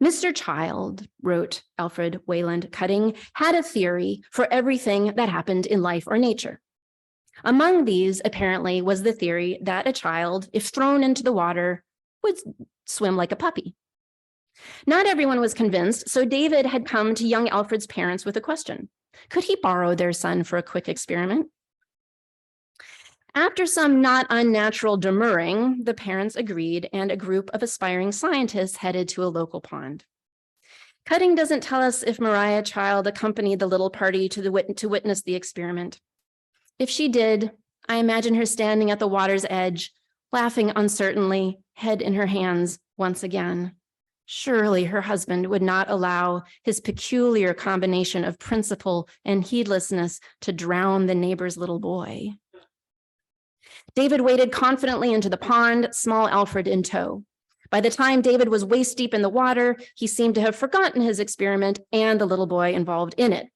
Mr. Child, wrote Alfred Wayland Cutting, had a theory for everything that happened in life or nature. Among these, apparently, was the theory that a child, if thrown into the water, would swim like a puppy. Not everyone was convinced, so David had come to young Alfred's parents with a question. Could he borrow their son for a quick experiment? After some not unnatural demurring, the parents agreed, and a group of aspiring scientists headed to a local pond. Cutting doesn't tell us if Maria Child accompanied the little party to witness the experiment. If she did, I imagine her standing at the water's edge, laughing uncertainly, head in her hands once again. Surely her husband would not allow his peculiar combination of principle and heedlessness to drown the neighbor's little boy. David waded confidently into the pond, small Alfred in tow. By the time David was waist deep in the water, he seemed to have forgotten his experiment and the little boy involved in it.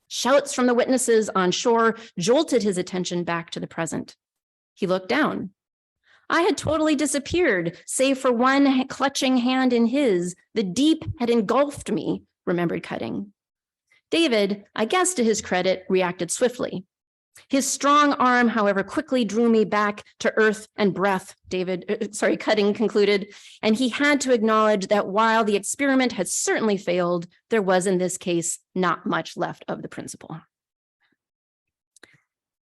Shouts from the witnesses on shore jolted his attention back to the present. He looked down. I had totally disappeared, save for one clutching hand in his. The deep had engulfed me, remembered Cutting. David, I guess to his credit, reacted swiftly. His strong arm, however, quickly drew me back to earth and breath, Cutting concluded, and he had to acknowledge that while the experiment had certainly failed, there was in this case not much left of the principle.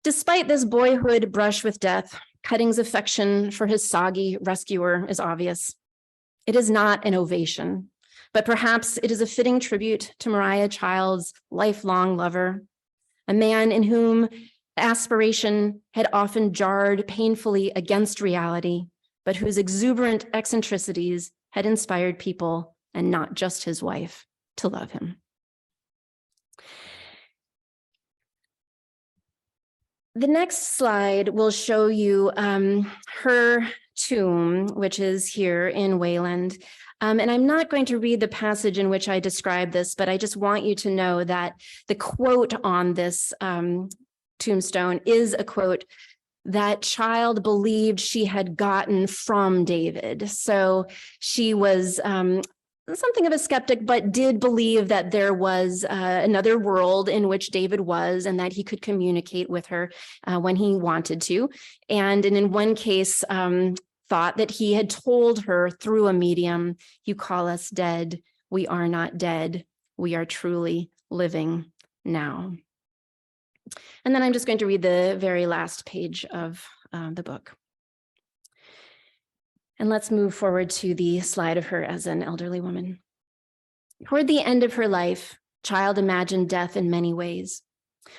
Despite this boyhood brush with death, Cutting's affection for his soggy rescuer is obvious. It is not an ovation, but perhaps it is a fitting tribute to Maria Child's lifelong lover, a man in whom aspiration had often jarred painfully against reality, but whose exuberant eccentricities had inspired people, and not just his wife, to love him. The next slide will show you her tomb, which is here in Wayland. And I'm not going to read the passage in which I describe this, but I just want you to know that the quote on this tombstone is a quote that Child believed she had gotten from David. So she was something of a skeptic, but did believe that there was another world in which David was and that he could communicate with her when he wanted to. And in one case, thought that he had told her through a medium, you call us dead, we are not dead, we are truly living now. And then I'm just going to read the very last page of the book. And let's move forward to the slide of her as an elderly woman. Toward the end of her life, Child imagined death in many ways.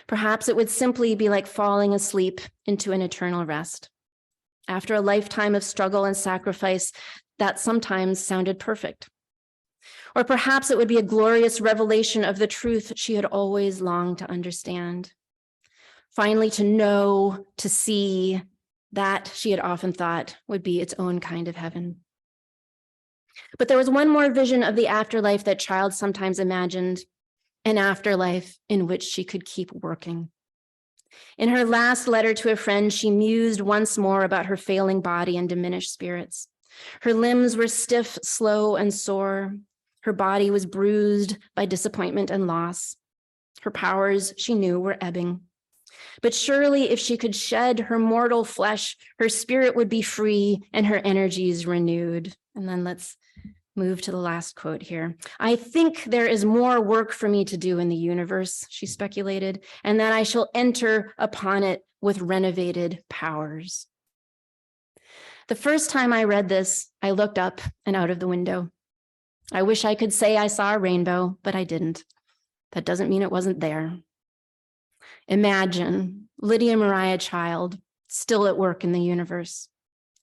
Perhaps it would simply be like falling asleep into an eternal rest. After a lifetime of struggle and sacrifice, that sometimes sounded perfect. Or perhaps it would be a glorious revelation of the truth she had always longed to understand. Finally, to know, to see, that she had often thought would be its own kind of heaven. But there was one more vision of the afterlife that Child sometimes imagined, an afterlife in which she could keep working. In her last letter to a friend, she mused once more about her failing body and diminished spirits. Her limbs were stiff, slow, and sore. Her body was bruised by disappointment and loss. Her powers, she knew, were ebbing. But surely if she could shed her mortal flesh, her spirit would be free and her energies renewed. And then let's move to the last quote here. I think there is more work for me to do in the universe, she speculated, and that I shall enter upon it with renovated powers. The first time I read this, I looked up and out of the window. I wish I could say I saw a rainbow, but I didn't. That doesn't mean it wasn't there. Imagine Lydia Maria Child still at work in the universe,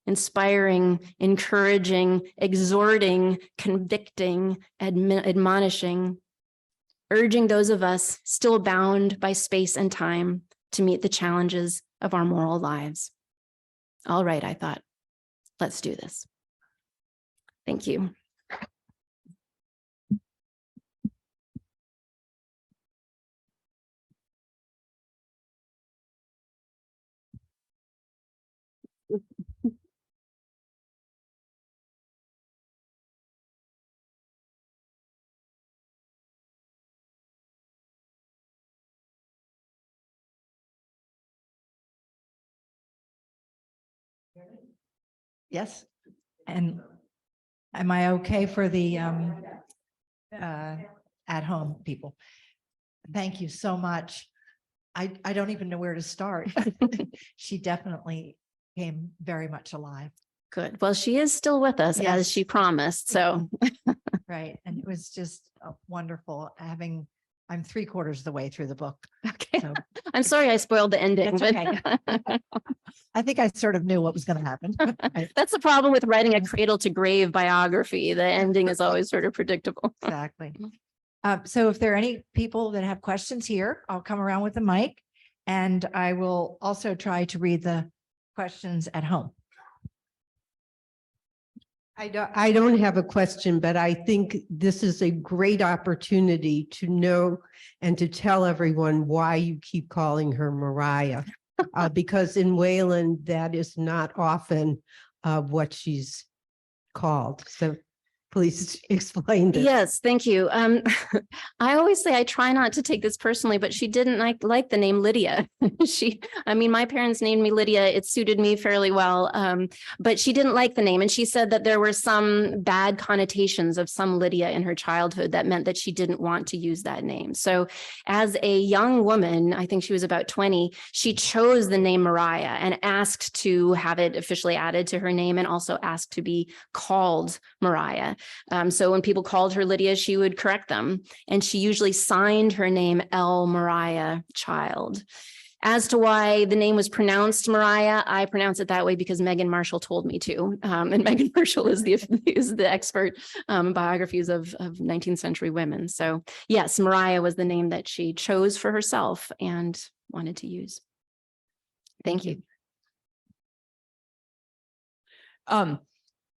inspiring, encouraging, exhorting, convicting, admonishing, urging those of us still bound by space and time to meet the challenges of our moral lives. All right, I thought, let's do this. Thank you. Yes. And am I okay for the at home people? Thank you so much. I don't even know where to start. She definitely came very much alive. Good. Well, she is still with us Yes. as she promised. So Right. And it was just wonderful having, I'm 3/4 of the way through the book. okay. So I'm sorry I spoiled the ending, That's but I think I sort of knew what was going to happen. that's the problem with writing a cradle to grave biography. The ending is always sort of predictable. Exactly. So if there are any people that have questions here, I'll come around with the mic and I will also try to read the questions at home. I don't have a question, but I think this is a great opportunity to know and to tell everyone why you keep calling her Mariah. Because in Wayland, that is not often what she's called. So please explain this. Yes, thank you. I always say I try not to take this personally, but she didn't like the name Lydia. My parents named me Lydia. It suited me fairly well, but she didn't like the name. And she said that there were some bad connotations of some Lydia in her childhood that meant that she didn't want to use that name. So as a young woman, I think she was about 20, she chose the name Mariah and asked to have it officially added to her name and also asked to be called Mariah. So when people called her Lydia, she would correct them. And she usually signed her name L. Maria Child. As to why the name was pronounced Mariah, I pronounce it that way because Megan Marshall told me to. And Megan Marshall is the expert in biographies of 19th century women. So yes, Mariah was the name that she chose for herself and wanted to use. Thank you.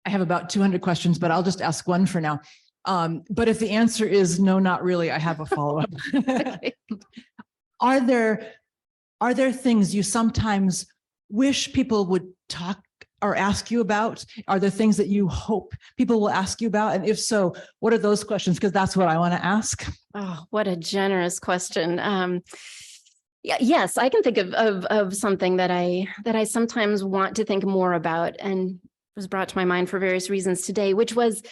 I have about 200 questions, but I'll just ask one for now. But if the answer is no, not really, I have a follow-up. Are there things you sometimes wish people would talk or ask you about? Are there things that you hope people will ask you about? And if so, what are those questions? Because that's what I want to ask. Oh, what a generous question. Yes, I can think of something that I sometimes want to think more about and was brought to my mind for various reasons today, which was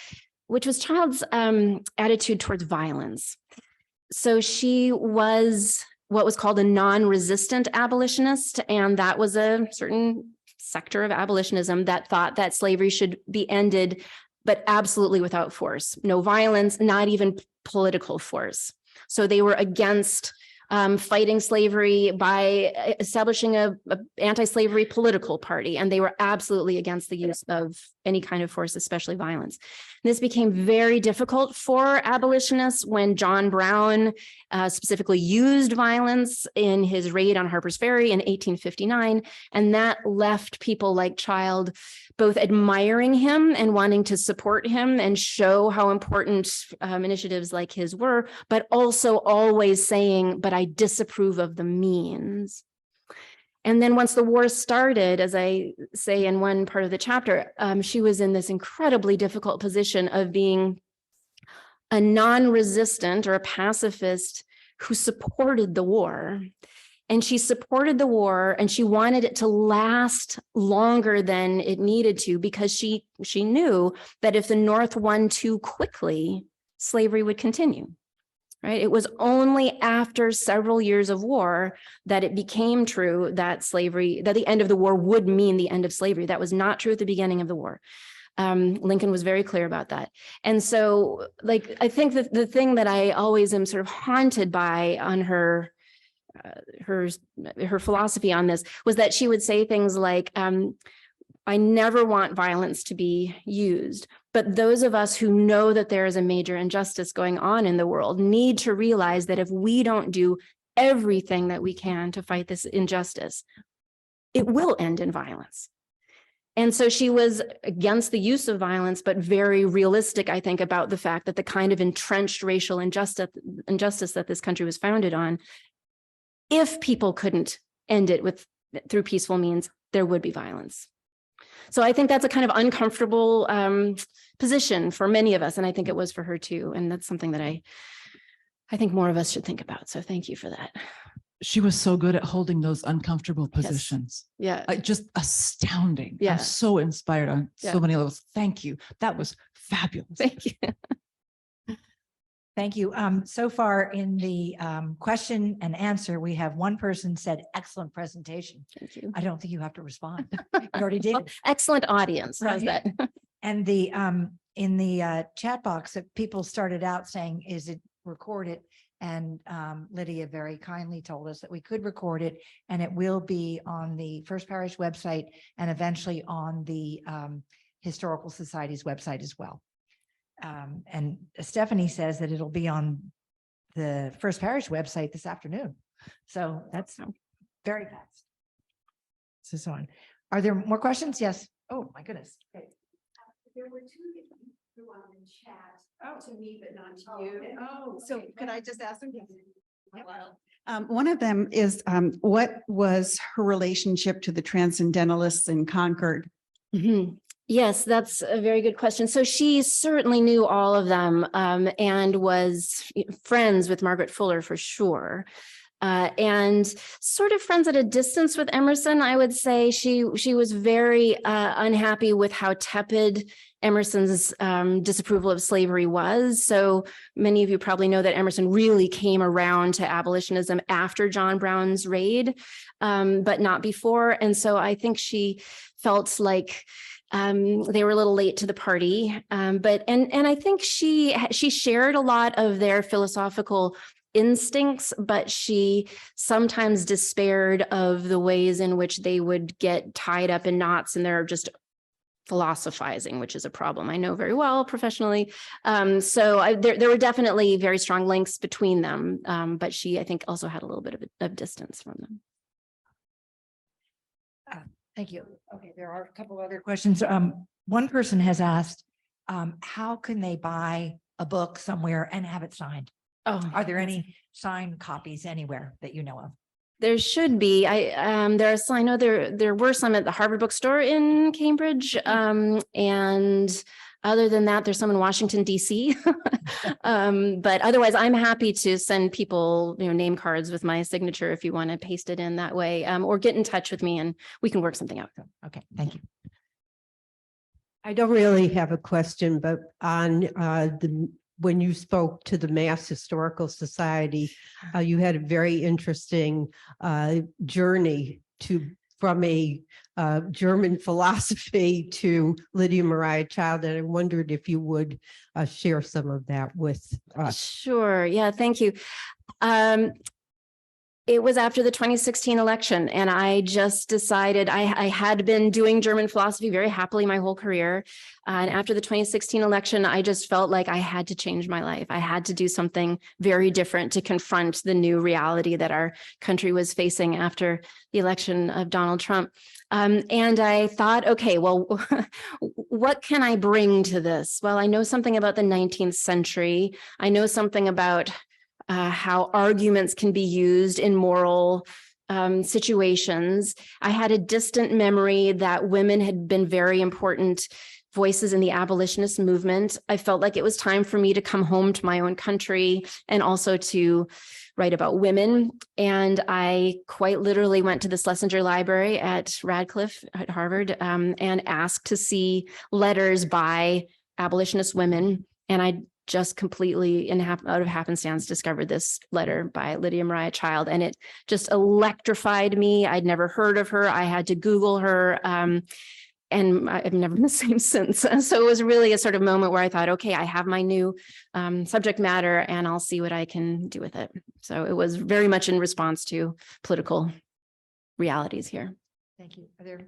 Child's attitude towards violence. So she was what was called a non-resistant abolitionist, and that was a certain sector of abolitionism that thought that slavery should be ended, but absolutely without force, no violence, not even political force. So they were against fighting slavery by establishing a anti-slavery political party, and they were absolutely against the use of any kind of force, especially violence. This became very difficult for abolitionists when John Brown specifically used violence in his raid on Harper's Ferry in 1859, and that left people like Child both admiring him and wanting to support him and show how important initiatives like his were, but also always saying, but I disapprove of the means. And then once the war started, as I say in one part of the chapter, she was in this incredibly difficult position of being a non-resistant or a pacifist who supported the war. And she supported the war, and she wanted it to last longer than it needed to, because she knew that if the North won too quickly, slavery would continue. Right? It was only after several years of war that it became true that the end of the war would mean the end of slavery. That was not true at the beginning of the war. Lincoln was very clear about that. And so, like, I think that the thing that I always am sort of haunted by on her philosophy on this was that she would say things like, I never want violence to be used, but those of us who know that there is a major injustice going on in the world need to realize that if we don't do everything that we can to fight this injustice, it will end in violence. And so she was against the use of violence, but very realistic, I think, about the fact that the kind of entrenched racial injustice that this country was founded on, if people couldn't end it through peaceful means, there would be violence. So I think that's a kind of uncomfortable position for many of us, and I think it was for her too. And that's something that I think more of us should think about. So thank you for that. She was so good at holding those uncomfortable positions. Yeah. Just astounding. Yeah. I'm so inspired on so many levels. Thank you. That was fabulous. Thank you. Thank you. So far in the question and answer, we have one person said, excellent presentation. Thank you. I don't think you have to respond. You already did. Well, excellent audience. How's that? And the in the chat box that people started out saying, is it recorded? And Lydia very kindly told us that we could record it, and it will be on the First Parish website and eventually on the Historical Society's website as well. And Stephanie says that it'll be on the First Parish website this afternoon. So that's very fast. So on. Are there more questions? Yes. Oh, my goodness. Okay. There were two that you threw on in chat to me, but not to you. Oh, so could I just ask them? One of them is, what was her relationship to the Transcendentalists in Concord? Mm-hmm. Yes, that's a very good question. So she certainly knew all of them and was friends with Margaret Fuller for sure. And sort of friends at a distance with Emerson, I would say. She was very unhappy with how tepid Emerson's disapproval of slavery was. So many of you probably know that Emerson really came around to abolitionism after John Brown's raid, but not before. And so I think she felt like they were a little late to the party, but I think she shared a lot of their philosophical instincts, but she sometimes despaired of the ways in which they would get tied up in knots and they're just philosophizing, which is a problem I know very well professionally. So there were definitely very strong links between them, but she, I think, also had a little bit of distance from them. Thank you. Okay, there are a couple other questions. One person has asked, how can they buy a book somewhere and have it signed? Oh, Are there any signed copies anywhere that you know of? there should be. I know there were some at the Harvard Bookstore in Cambridge, and other than that, there's some in Washington, D.C. But otherwise, I'm happy to send people, name cards with my signature if you want to paste it in that way, or get in touch with me and we can work something out. Okay, thank you. I don't really have a question, but on when you spoke to the Mass Historical Society, you had a very interesting journey from a German philosophy to Lydia Maria Child, and I wondered if you would share some of that with us. Sure. Yeah. Thank you. It was after the 2016 election, and I just decided I had been doing German philosophy very happily my whole career. And after the 2016 election, I just felt like I had to change my life. I had to do something very different to confront the new reality that our country was facing after the election of Donald Trump. And I thought, okay, well, what can I bring to this? Well, I know something about the 19th century. I know something about how arguments can be used in moral situations. I had a distant memory that women had been very important voices in the abolitionist movement. I felt like it was time for me to come home to my own country and also to write about women. And I quite literally went to the Schlesinger Library at Radcliffe at Harvard and asked to see letters by abolitionist women. And I just completely out of happenstance discovered this letter by Lydia Maria Child, and it just electrified me. I'd never heard of her. I had to Google her, and I've never been the same since. So it was really a sort of moment where I thought, okay, I have my new subject matter and I'll see what I can do with it. So it was very much in response to political realities here. Thank you. Are there?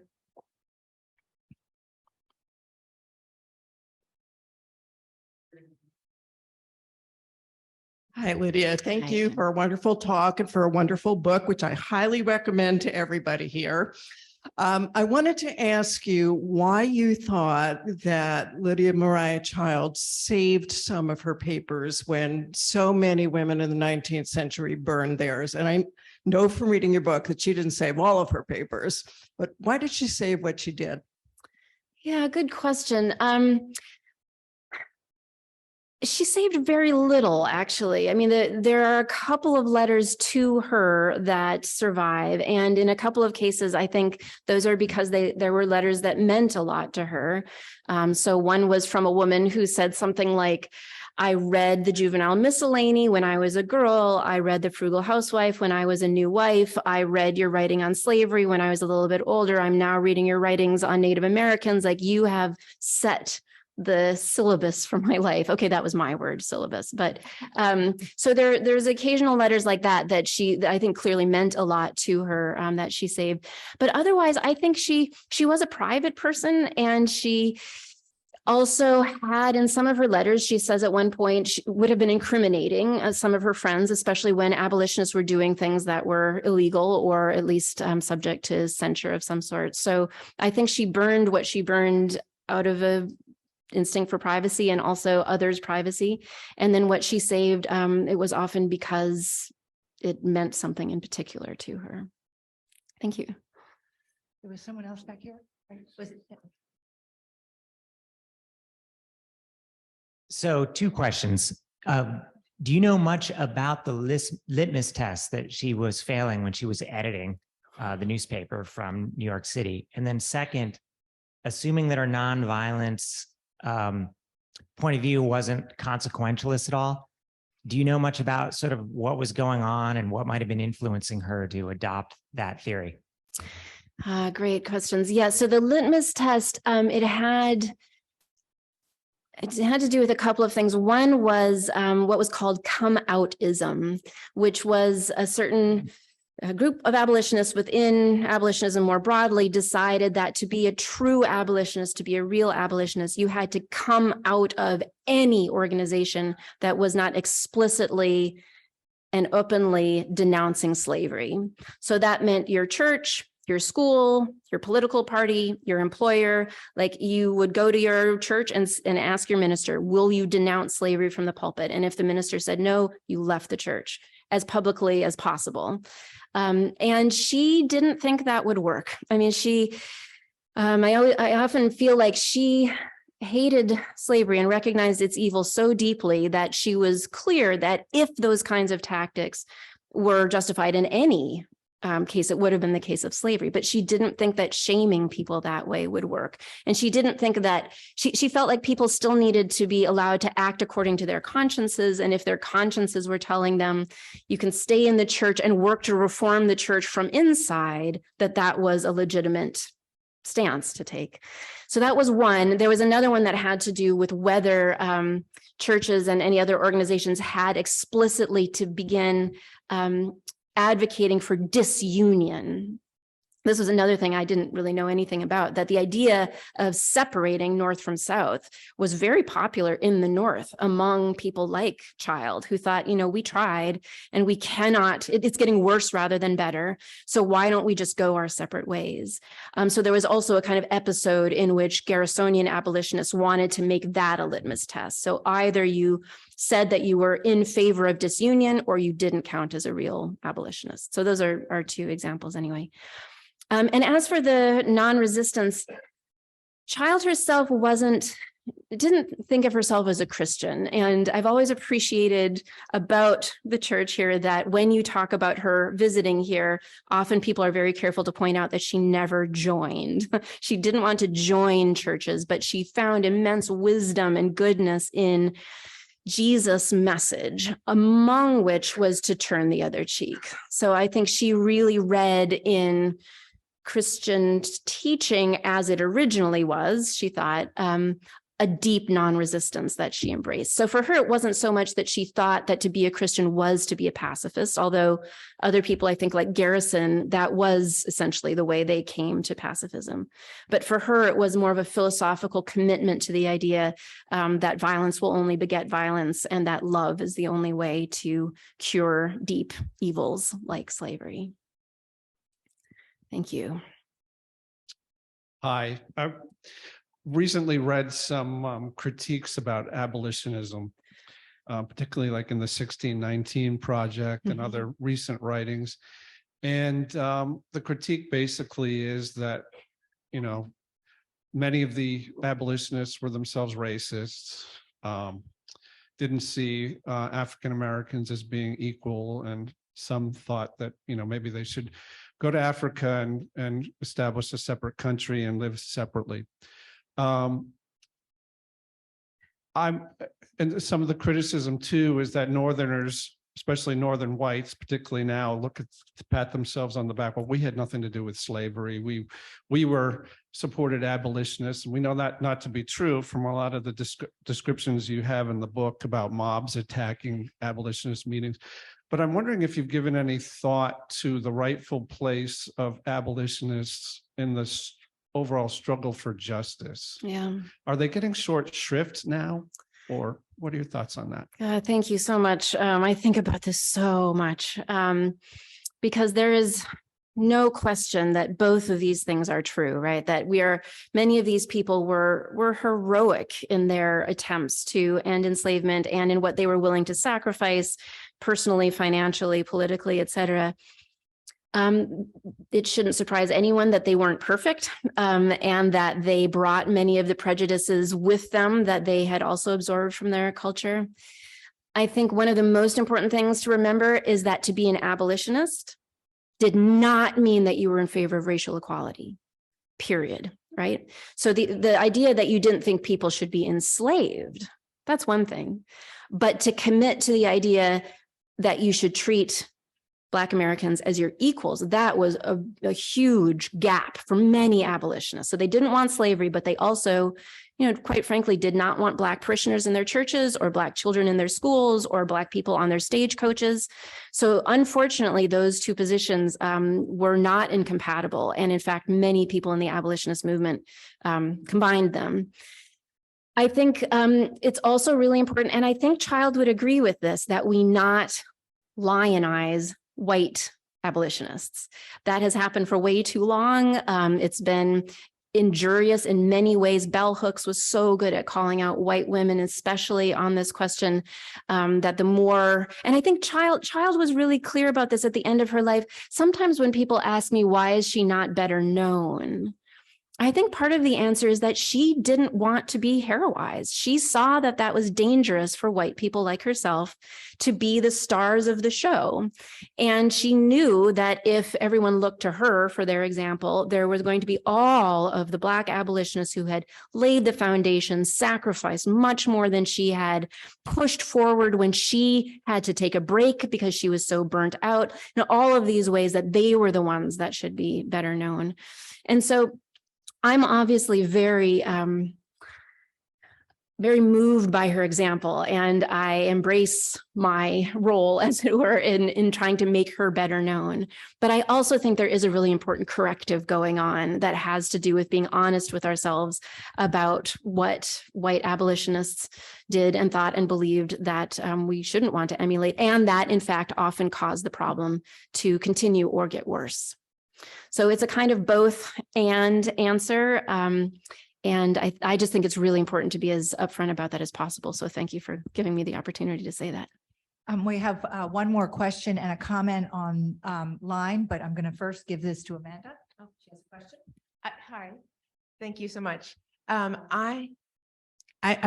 Hi, Lydia. Thank Hi. you for a wonderful talk and for a wonderful book, which I highly recommend to everybody here. I wanted to ask you why you thought that Lydia Maria Child saved some of her papers when so many women in the 19th century burned theirs. And I know from reading your book that she didn't save all of her papers, but why did she save what she did? Yeah, good question. She saved very little, actually. I mean, there are a couple of letters to her that survive. And in a couple of cases, I think those are because there were letters that meant a lot to her. So one was from a woman who said something like, I read the Juvenile Miscellany when I was a girl. I read The Frugal Housewife when I was a new wife. I read your writing on slavery when I was a little bit older. I'm now reading your writings on Native Americans. Like, you have set the syllabus for my life. Okay, that was my word, syllabus. But so there's occasional letters like that I think clearly meant a lot to her, that she saved. But otherwise, I think she was a private person, and she also had, in some of her letters, she says at one point, she would have been incriminating some of her friends, especially when abolitionists were doing things that were illegal or at least subject to censure of some sort. So I think she burned what she burned out of a instinct for privacy and also others' privacy. And then what she saved, it was often because it meant something in particular to her. Thank you. There was someone else back here? Was it? So 2 questions. Do you know much about the litmus test that she was failing when she was editing the newspaper from New York City? And then second, assuming that her nonviolence point of view wasn't consequentialist at all, do you know much about sort of what was going on and what might have been influencing her to adopt that theory? Great questions. Yeah, so the litmus test, it had to do with a couple of things. One was what was called come-outism, which was a certain group of abolitionists within abolitionism more broadly decided that to be a true abolitionist, to be a real abolitionist, you had to come out of any organization that was not explicitly and openly denouncing slavery. So that meant your church, your school, your political party, your employer. Like, you would go to your church and ask your minister, will you denounce slavery from the pulpit? And if the minister said no, you left the church as publicly as possible. And she didn't think that would work. I mean, I often feel like she hated slavery and recognized its evil so deeply that she was clear that if those kinds of tactics were justified in any case, it would have been the case of slavery. But she didn't think that shaming people that way would work. And she didn't think that she felt like people still needed to be allowed to act according to their consciences. And if their consciences were telling them you can stay in the church and work to reform the church from inside, that was a legitimate stance to take. So that was one. There was another one that had to do with whether churches and any other organizations had explicitly to begin advocating for disunion. This was another thing I didn't really know anything about, that the idea of separating North from South was very popular in the North among people like Child, who thought, we tried and we cannot, it's getting worse rather than better. So why don't we just go our separate ways? So there was also a kind of episode in which Garrisonian abolitionists wanted to make that a litmus test. So either you said that you were in favor of disunion or you didn't count as a real abolitionist. So those are two examples anyway. And as for the non-resistance, Child herself didn't think of herself as a Christian. And I've always appreciated about the church here that when you talk about her visiting here, often people are very careful to point out that she never joined. She didn't want to join churches, but she found immense wisdom and goodness in Jesus' message, among which was to turn the other cheek. So I think she really read in Christian teaching as it originally was, she thought, a deep non-resistance that she embraced. So for her, it wasn't so much that she thought that to be a Christian was to be a pacifist, although other people, I think like Garrison, that was essentially the way they came to pacifism. But for her, it was more of a philosophical commitment to the idea that violence will only beget violence and that love is the only way to cure deep evils like slavery. Thank you. Hi, I recently read some critiques about abolitionism, particularly like in the 1619 Project and other recent writings. And the critique basically is that, many of the abolitionists were themselves racists, didn't see African Americans as being equal, and some thought that, maybe they should go to Africa and establish a separate country and live separately. And some of the criticism too is that Northerners, especially Northern whites, particularly now, pat themselves on the back. Well, we had nothing to do with slavery. We were supported abolitionists. And we know that not to be true from a lot of the descriptions you have in the book about mobs attacking abolitionist meetings. But I'm wondering if you've given any thought to the rightful place of abolitionists in this overall struggle for justice. Yeah. Are they getting short shrift now? Or what are your thoughts on that? Thank you so much. I think about this so much because there is no question that both of these things are true, right? That many of these people were heroic in their attempts to end enslavement and in what they were willing to sacrifice personally, financially, politically, et cetera. It shouldn't surprise anyone that they weren't perfect and that they brought many of the prejudices with them that they had also absorbed from their culture. I think one of the most important things to remember is that to be an abolitionist did not mean that you were in favor of racial equality, period, right? So the idea that you didn't think people should be enslaved, that's one thing. But to commit to the idea that you should treat Black Americans as your equals, that was a huge gap for many abolitionists. So they didn't want slavery, but they also, quite frankly, did not want Black parishioners in their churches or Black children in their schools or Black people on their stagecoaches. So unfortunately, those two positions were not incompatible. And in fact, many people in the abolitionist movement combined them. I think it's also really important, and I think Child would agree with this, that we not lionize white abolitionists. That has happened for way too long. It's been injurious in many ways. Bell Hooks was so good at calling out white women, especially on this question, that the more, and I think Child was really clear about this at the end of her life. Sometimes when people ask me, why is she not better known? I think part of the answer is that she didn't want to be heroized. She saw that that was dangerous for white people like herself to be the stars of the show. And she knew that if everyone looked to her for their example, there was going to be all of the Black abolitionists who had laid the foundation, sacrificed much more than she had, pushed forward when she had to take a break because she was so burnt out. All of these ways that they were the ones that should be better known. And so I'm obviously very very moved by her example, and I embrace my role, as it were, in trying to make her better known. But I also think there is a really important corrective going on that has to do with being honest with ourselves about what white abolitionists did and thought and believed that we shouldn't want to emulate, and that in fact often caused the problem to continue or get worse. So it's a kind of both and answer. And I just think it's really important to be as upfront about that as possible. So thank you for giving me the opportunity to say that. We have one more question and a comment on line, but I'm going to first give this to Amanda. Oh, she has a question. Hi, thank you so much. I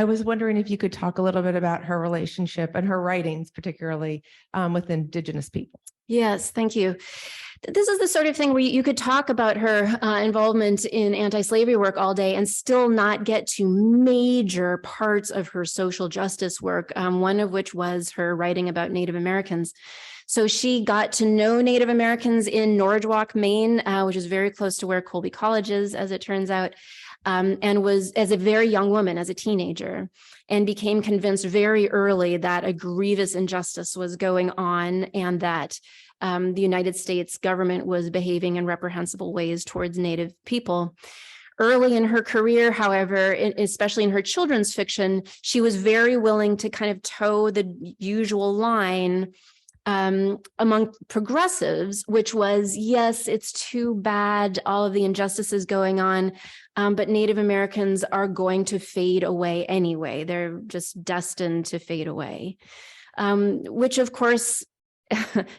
was wondering if you could talk a little bit about her relationship and her writings, particularly with Indigenous people. Yes, thank you. This is the sort of thing where you could talk about her involvement in anti-slavery work all day and still not get to major parts of her social justice work, one of which was her writing about Native Americans. So she got to know Native Americans in Norridgewock, Maine, which is very close to where Colby College is, as it turns out, and was as a very young woman, as a teenager, and became convinced very early that a grievous injustice was going on and that the United States government was behaving in reprehensible ways towards Native people. Early in her career, however, especially in her children's fiction, she was very willing to kind of toe the usual line among progressives, which was, yes, it's too bad, all of the injustices going on, but Native Americans are going to fade away anyway. They're just destined to fade away, which of course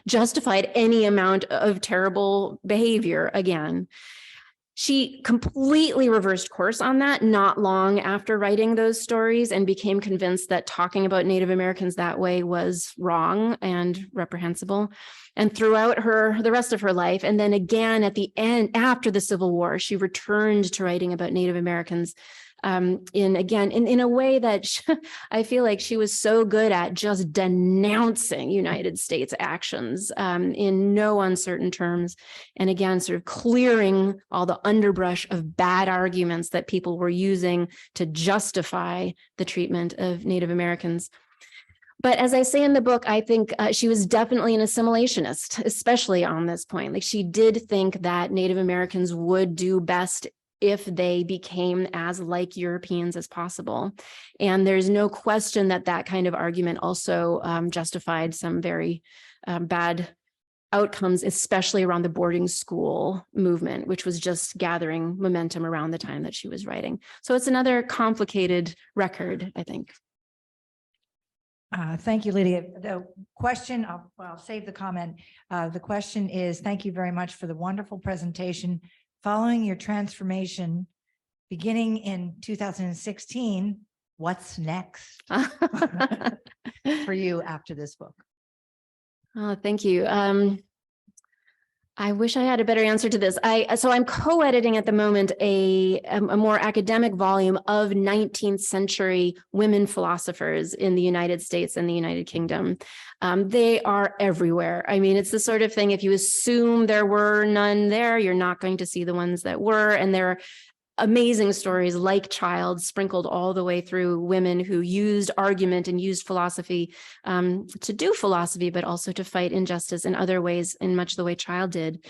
justified any amount of terrible behavior again. She completely reversed course on that not long after writing those stories and became convinced that talking about Native Americans that way was wrong and reprehensible. And throughout the rest of her life, and then again at the end, after the Civil War, she returned to writing about Native Americans in a way that I feel like she was so good at just denouncing United States actions in no uncertain terms. And again, sort of clearing all the underbrush of bad arguments that people were using to justify the treatment of Native Americans. But as I say in the book, I think she was definitely an assimilationist, especially on this point. Like, she did think that Native Americans would do best if they became as like Europeans as possible. And there's no question that that kind of argument also justified some very bad outcomes, especially around the boarding school movement, which was just gathering momentum around the time that she was writing. So it's another complicated record, I think. Thank you, Lydia. The question, I'll save the comment. The question is, thank you very much for the wonderful presentation. Following your transformation, beginning in 2016, what's next for you after this book? Oh, thank you. I wish I had a better answer to this. So I'm co-editing at the moment a more academic volume of 19th century women philosophers in the United States and the United Kingdom. They are everywhere. I mean, it's the sort of thing, if you assume there were none there, you're not going to see the ones that were. And there are amazing stories like Child sprinkled all the way through, women who used argument and used philosophy to do philosophy, but also to fight injustice in other ways, in much the way Child did.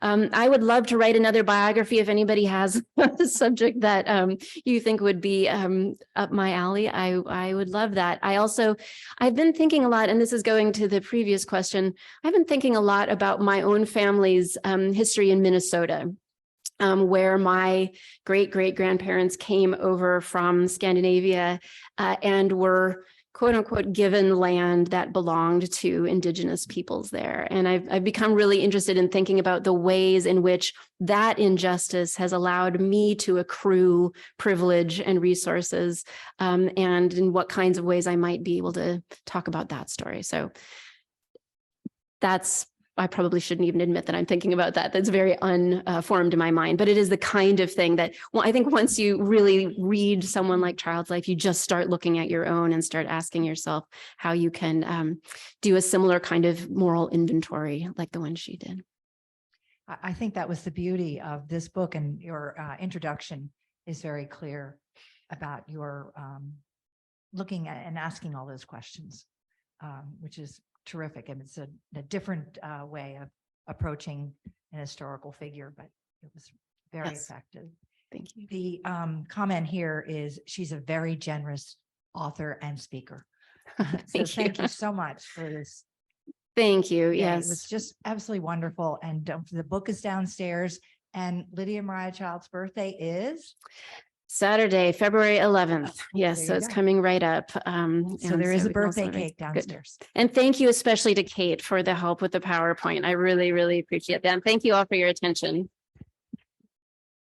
I would love to write another biography if anybody has a subject that you think would be up my alley. I would love that. I've been thinking a lot, and this is going to the previous question, I've been thinking a lot about my own family's history in Minnesota. Where my great-great-grandparents came over from Scandinavia and were, quote unquote, given land that belonged to Indigenous peoples there. And I've become really interested in thinking about the ways in which that injustice has allowed me to accrue privilege and resources, and in what kinds of ways I might be able to talk about that story. So I probably shouldn't even admit that I'm thinking about that. That's very unformed in my mind, but it is the kind of thing that, well, I think once you really read someone like Child's life, you just start looking at your own and start asking yourself how you can do a similar kind of moral inventory like the one she did. I think that was the beauty of this book, and your introduction is very clear about your looking at and asking all those questions, which is terrific. And it's a different way of approaching an historical figure, but it was very Yes. effective. Thank you. The comment here is she's a very generous author and speaker. So thank you so much for this. Thank you. Yeah, it was Yes. just absolutely wonderful. And the book is downstairs, and Lydia Maria Child's birthday is. Saturday, February 11th. Yes, there so you it's go. coming right up. So And there is a we can all birthday celebrate. cake Good. downstairs. And thank you especially to Kate for the help with the PowerPoint. I really, really appreciate that. And thank you all for your attention.